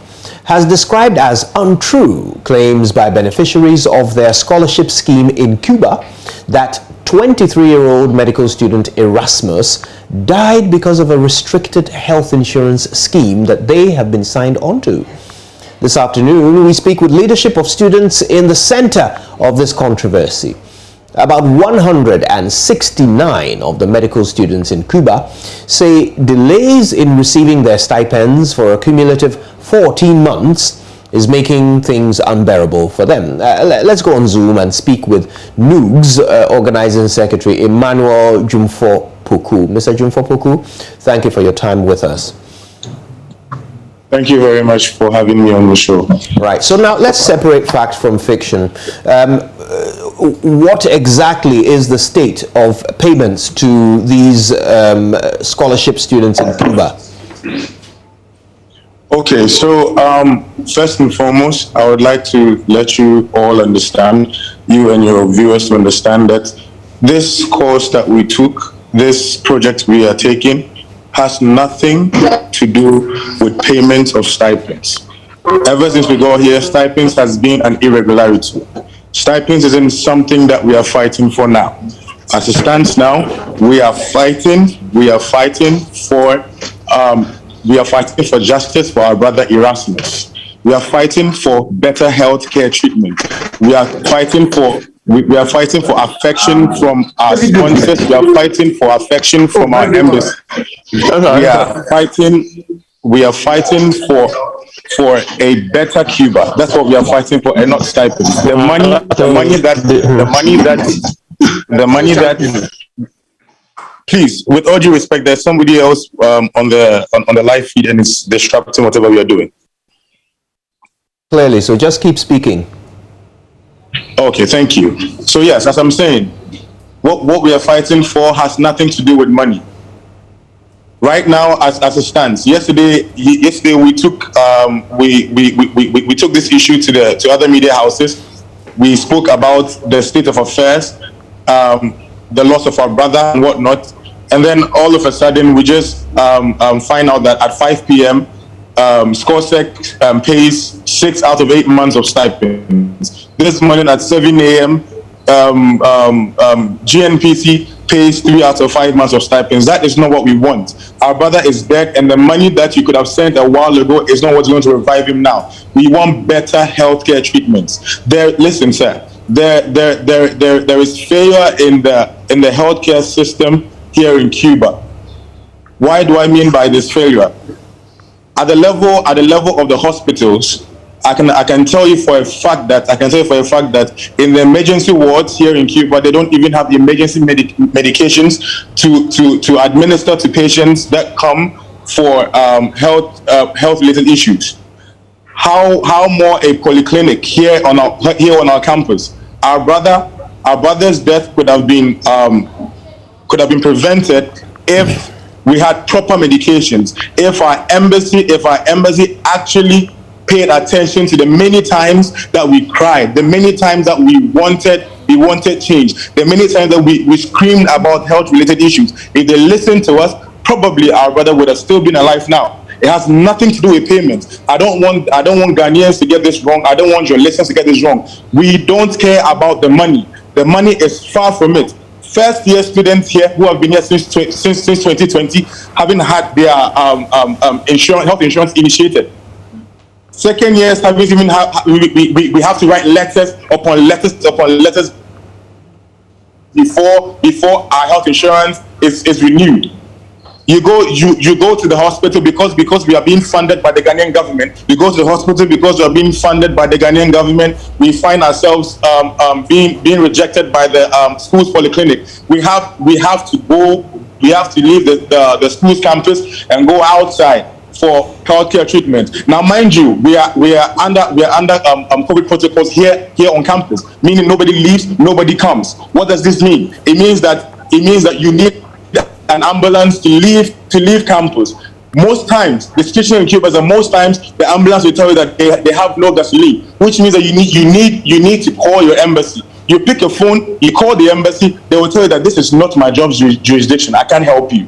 has described as untrue claims by beneficiaries of their scholarship scheme in Cuba that 23-year-old medical student Erasmus died because of a restricted health insurance scheme that they have been signed onto. This afternoon, we speak with leadership of students in the center of this controversy. About 169 of the medical students in Cuba say delays in receiving their stipends for a cumulative 14 months is making things unbearable for them. Let's go on Zoom and speak with NUG's Organizing Secretary Emmanuel Jumfo Poku. Mr. Jumfo Poku, thank you for your time with us. Thank you very much for having me on the show. Right. So now let's separate fact from fiction. What exactly is the state of payments to these scholarship students in Cuba? Okay, so first and foremost, I would like to let you all understand, you and your viewers to understand that this course that we took, this project we are taking, has nothing to do with payment of stipends. Ever since we got here, stipends has been an irregularity. Stipends isn't something that we are fighting for now. As it stands now, we are fighting for justice for our brother Erasmus. We are fighting for better health care treatment. We are fighting for affection from our sponsors. We are fighting for affection from our embassy. We are fighting for a better Cuba. That's what we are fighting for, and not stipends. The money that please, with all due respect, there's somebody else on the live feed and it's disrupting whatever we are doing. Clearly, so just keep speaking. Okay, thank you. So yes, as I'm saying, what we are fighting for has nothing to do with money. Right now, as it stands, yesterday we took we took this issue to other media houses. We spoke about the state of affairs, the loss of our brother and whatnot, and then all of a sudden we just find out that at 5 p.m. SCORSEC pays 6 out of 8 months of stipends. This morning at 7 a.m. GNPC pays 3 out of 5 months of stipends. That is not what we want. Our brother is dead, and the money that you could have sent a while ago is not what's going to revive him now. We want better healthcare treatments. Listen, sir. There is failure in the healthcare system here in Cuba. Why do I mean by this failure? At the level of the hospitals, I can tell you for a fact that in the emergency wards here in Cuba, they don't even have emergency medications to administer to patients that come for health related issues. How more a polyclinic here on our campus? Our brother's death could have been prevented if we had proper medications. If our embassy actually paid attention to the many times that we cried, the many times that we wanted change, the many times that we screamed about health-related issues. If they listened to us, probably our brother would have still been alive now. It has nothing to do with payments. I don't want Ghanaians to get this wrong. I don't want your listeners to get this wrong. We don't care about the money. The money is far from it. First-year students here who have been here since 2020 haven't had their health insurance initiated. Second years haven't even we have to write letters upon letters before our health insurance is renewed. You go to the hospital because we are being funded by the Ghanaian government. We go to the hospital because we are being funded by the Ghanaian government. We find ourselves being rejected by the school's polyclinic. We have to leave the school's campus and go outside for healthcare treatment. Now, mind you, we are under COVID protocols here on campus, meaning nobody leaves, nobody comes. What does this mean? It means that you need an ambulance to leave campus. Most times, the situation in Cuba is that most times the ambulance will tell you that they have no gasoline, which means that you need to call your embassy. You pick your phone, you call the embassy, they will tell you that this is not my job's jurisdiction. I can't help you.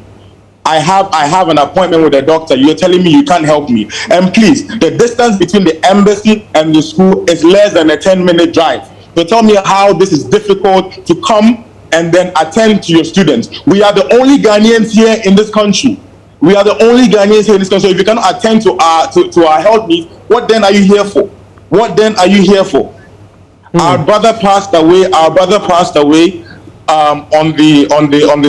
I have an appointment with a doctor. You're telling me you can't help me. And please, the distance between the embassy and the school is less than a 10-minute drive. So tell me how this is difficult to come and then attend to your students. We are the only Ghanaians here in this country. So if you cannot attend to our health needs, what then are you here for? Our brother passed away on the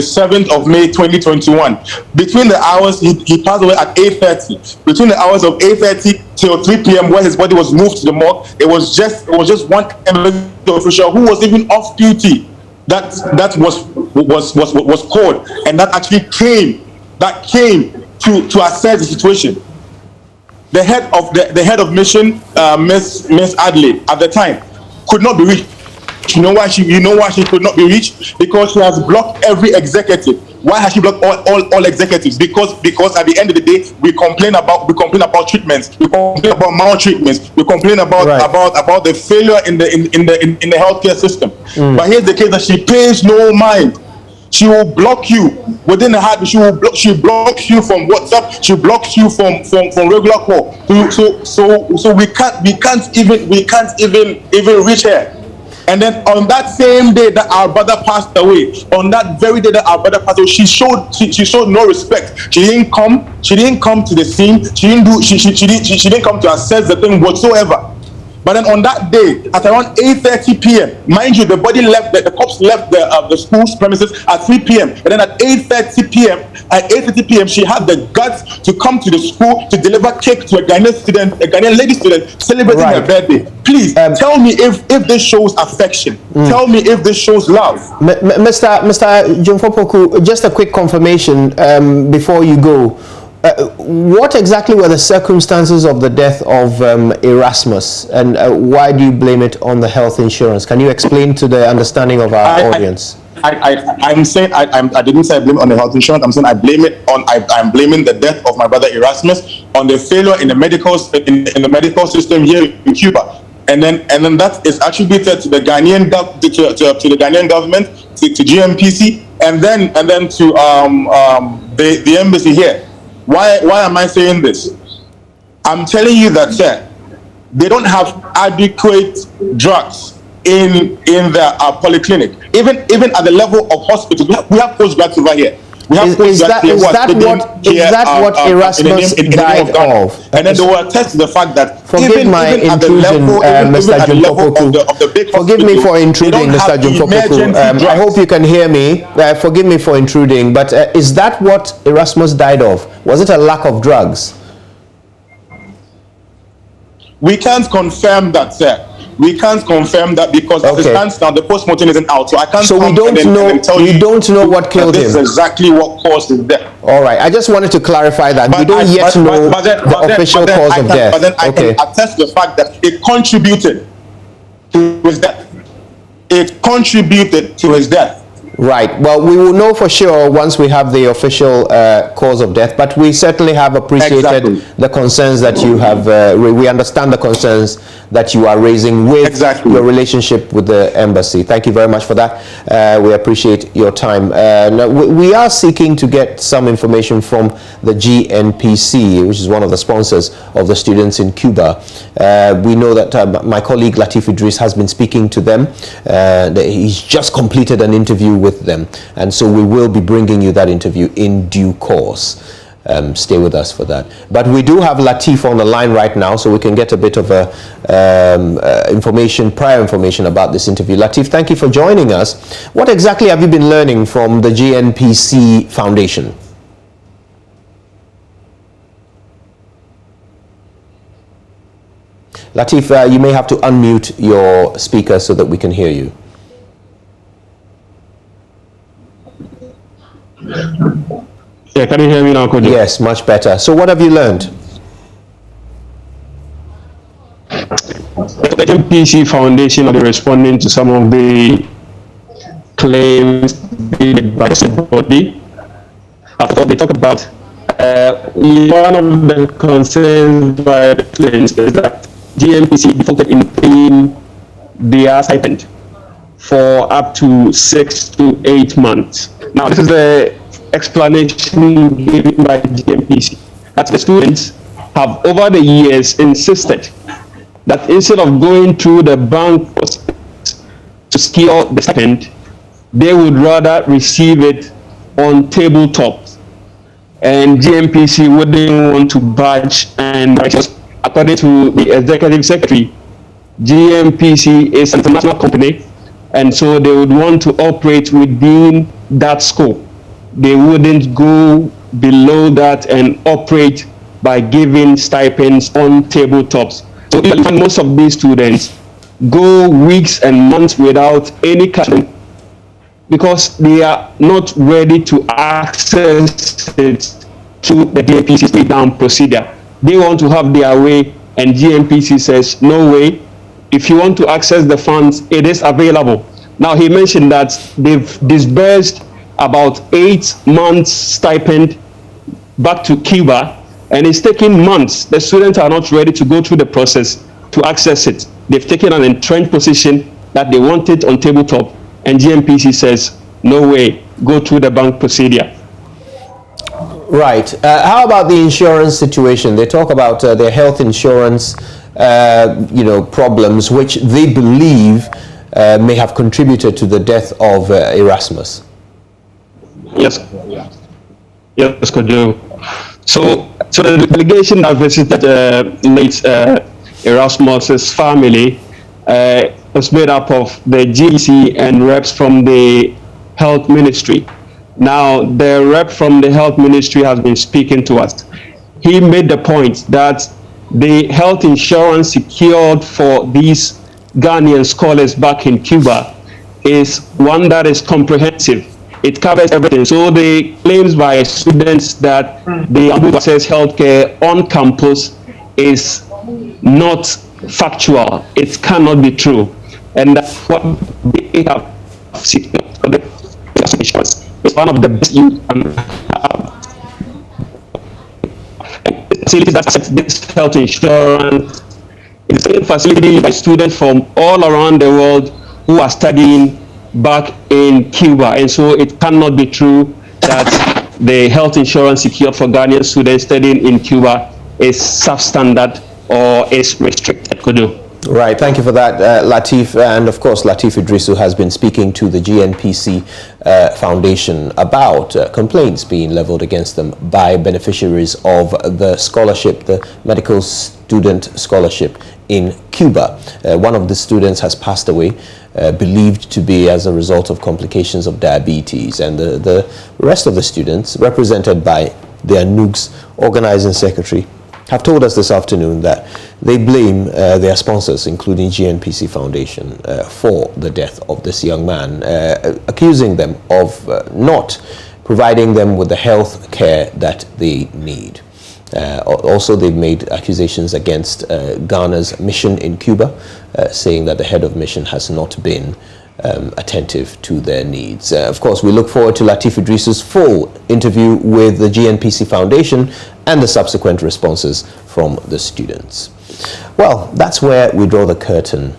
7th of May 2021. Between the hours he passed away at 8:30. Between the hours of 8:30 till 3 p.m. where his body was moved to the morgue, it was just one embassy official who was even off duty that was called, and that actually came to assess the situation. the head of mission, Miss Adley, at the time, could not be reached. You know why she could not be reached? Because she has blocked every executive. Why has she blocked all executives? Because at the end of the day, we complain about treatments, we complain about maltreatments, we complain about the failure in the healthcare system. But here's the case that she pays no mind. She will block you within a heartbeat. She blocks you from WhatsApp. She blocks you from regular call. So we can't even reach her. And then on that same day that our brother passed away, on that very day that our brother passed away, she showed no respect. She didn't come to the scene. She didn't come to assess the thing whatsoever. But then on that day, at around 8:30 p.m., mind you, the cops left the school's premises at 3 p.m. And then at 8:30 p.m., she had the guts to come to the school to deliver cake to a Ghanaian lady student celebrating her birthday. Please tell me if this shows affection. Tell me if this shows love. Mr. Jomfopoku, just a quick confirmation before you go. What exactly were the circumstances of the death of Erasmus, and why do you blame it on the health insurance? Can you explain to the understanding of our audience? I'm saying I didn't say I blame it on the health insurance. I'm saying I'm blaming the death of my brother Erasmus on the failure in the medical system here in Cuba, and then that is attributed to the Ghanaian to the Ghanaian government, to GMPC, and then to the embassy here. Why am I saying this? I'm telling you that, sir, they don't have adequate drugs in their polyclinic. Even at the level of hospitals, we have postgrads over here. Is that what Erasmus died of? And then they will attest to the fact that forgive my intrusion, Mr. Jomfopoku. Forgive me for intruding, Mr. Jomfopoku. I hope you can hear me. Forgive me for intruding, but is that what Erasmus died of? Was it a lack of drugs? We can't confirm that, sir. We can't confirm that because as it stands now, the post-mortem isn't out, so I can't. So we don't know what killed him. This is exactly what caused his death. All right, I just wanted to clarify that we don't yet know the official cause of death. But then I can attest to the fact that it contributed to his death. It contributed to his death. Right. Well, we will know for sure once we have the official cause of death, but we certainly have appreciated the concerns that you have. We understand the concerns that you are raising with your relationship with the embassy. Thank you very much for that. We appreciate your time. Now, we are seeking to get some information from the GNPC, which is one of the sponsors of the students in Cuba. We know that my colleague Latif Idris has been speaking to them. He's just completed an interview with them, and so we will be bringing you that interview in due course. Stay with us for that. But we do have Latif on the line right now, so we can get a bit of prior information about this interview. Latif, thank you for joining us. What exactly have you been learning from the GNPC Foundation? Latif, you may have to unmute your speaker so that we can hear you. Yeah, can you hear me now, Kojo? Yes, much better. So what have you learned? The GNPC Foundation are responding to some of the claims made by the body. After they talk about one of the concerns by the claims is that GNPC defaulted in paying their stipend for up to 6 to 8 months. Now, this is the explanation given by the GNPC, that the students have over the years insisted that instead of going through the bank process to secure the stipend, they would rather receive it on tabletops. And GNPC wouldn't want to budge, and according to the executive secretary, GNPC is an international company, and so they would want to operate within that scope. They wouldn't go below that and operate by giving stipends on tabletops. So even most of these students go weeks and months without any cash because they are not ready to access it through the GNPC down procedure. they want to have their way, and GNPC says, no way. If you want to access the funds, it is available. Now, he mentioned that they've disbursed about 8 months stipend back to Cuba, and it's taking months. The students are not ready to go through the process to access it. They've taken an entrenched position that they want it on tabletop, and GNPC says, no way, go through the bank procedure. Right. How about the insurance situation? They talk about their health insurance, problems, which they believe may have contributed to the death of Erasmus. Yes. Yes, could do. So the delegation that visited late Erasmus's family was made up of the GC and reps from the health ministry. Now, the rep from the health ministry has been speaking to us. He made the point that the health insurance secured for these Ghanaian scholars back in Cuba is one that is comprehensive. It covers everything. So the claims by students that they access healthcare on campus is not factual. It cannot be true. And that's what they have secured for the insurance. It's one of the best you can have. This health insurance is a facility by students from all around the world who are studying back in Cuba, and so it cannot be true that the health insurance secured for Ghanaian students studying in Cuba is substandard or is restricted. Could you? Right, thank you for that, Latif. And of course, Latif Idrisu has been speaking to the GNPC Foundation about complaints being leveled against them by beneficiaries of the scholarship, the medical student scholarship in Cuba. One of the students has passed away, believed to be as a result of complications of diabetes. And the rest of the students, represented by their NUGS organizing secretary, have told us this afternoon that they blame their sponsors, including GNPC Foundation, for the death of this young man, accusing them of not providing them with the health care that they need. Also, they've made accusations against Ghana's mission in Cuba, saying that the head of mission has not been attentive to their needs. Of course, we look forward to Latif Idrisu's full interview with the GNPC Foundation and the subsequent responses from the students. Well, that's where we draw the curtain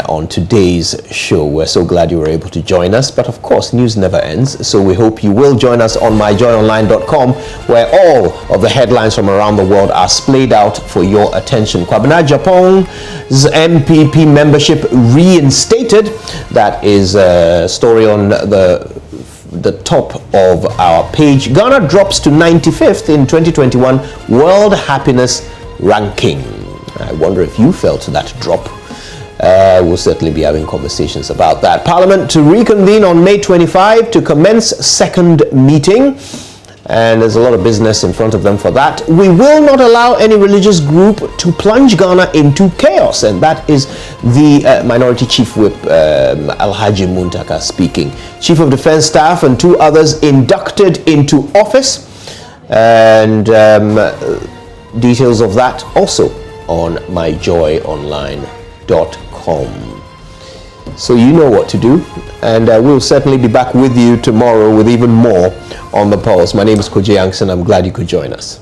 on today's show. We're so glad you were able to join us, but of course, news never ends, so we hope you will join us on myjoyonline.com, where all of the headlines from around the world are splayed out for your attention. Kwabena Japan's MPP membership reinstated. That is a story on the top of our page. Ghana drops to 95th in 2021 World Happiness Ranking. I wonder if you felt that drop. We'll certainly be having conversations about that. Parliament to reconvene on May 25 to commence second meeting. And there's a lot of business in front of them for that. We will not allow any religious group to plunge Ghana into chaos. And that is the Minority Chief Whip, Alhaji Muntaka, speaking. Chief of Defense Staff and 2 others inducted into office. And details of that also on myjoyonline.com. So you know what to do, and we'll certainly be back with you tomorrow with even more on the Pulse. My name is Koji Youngson. I'm glad you could join us.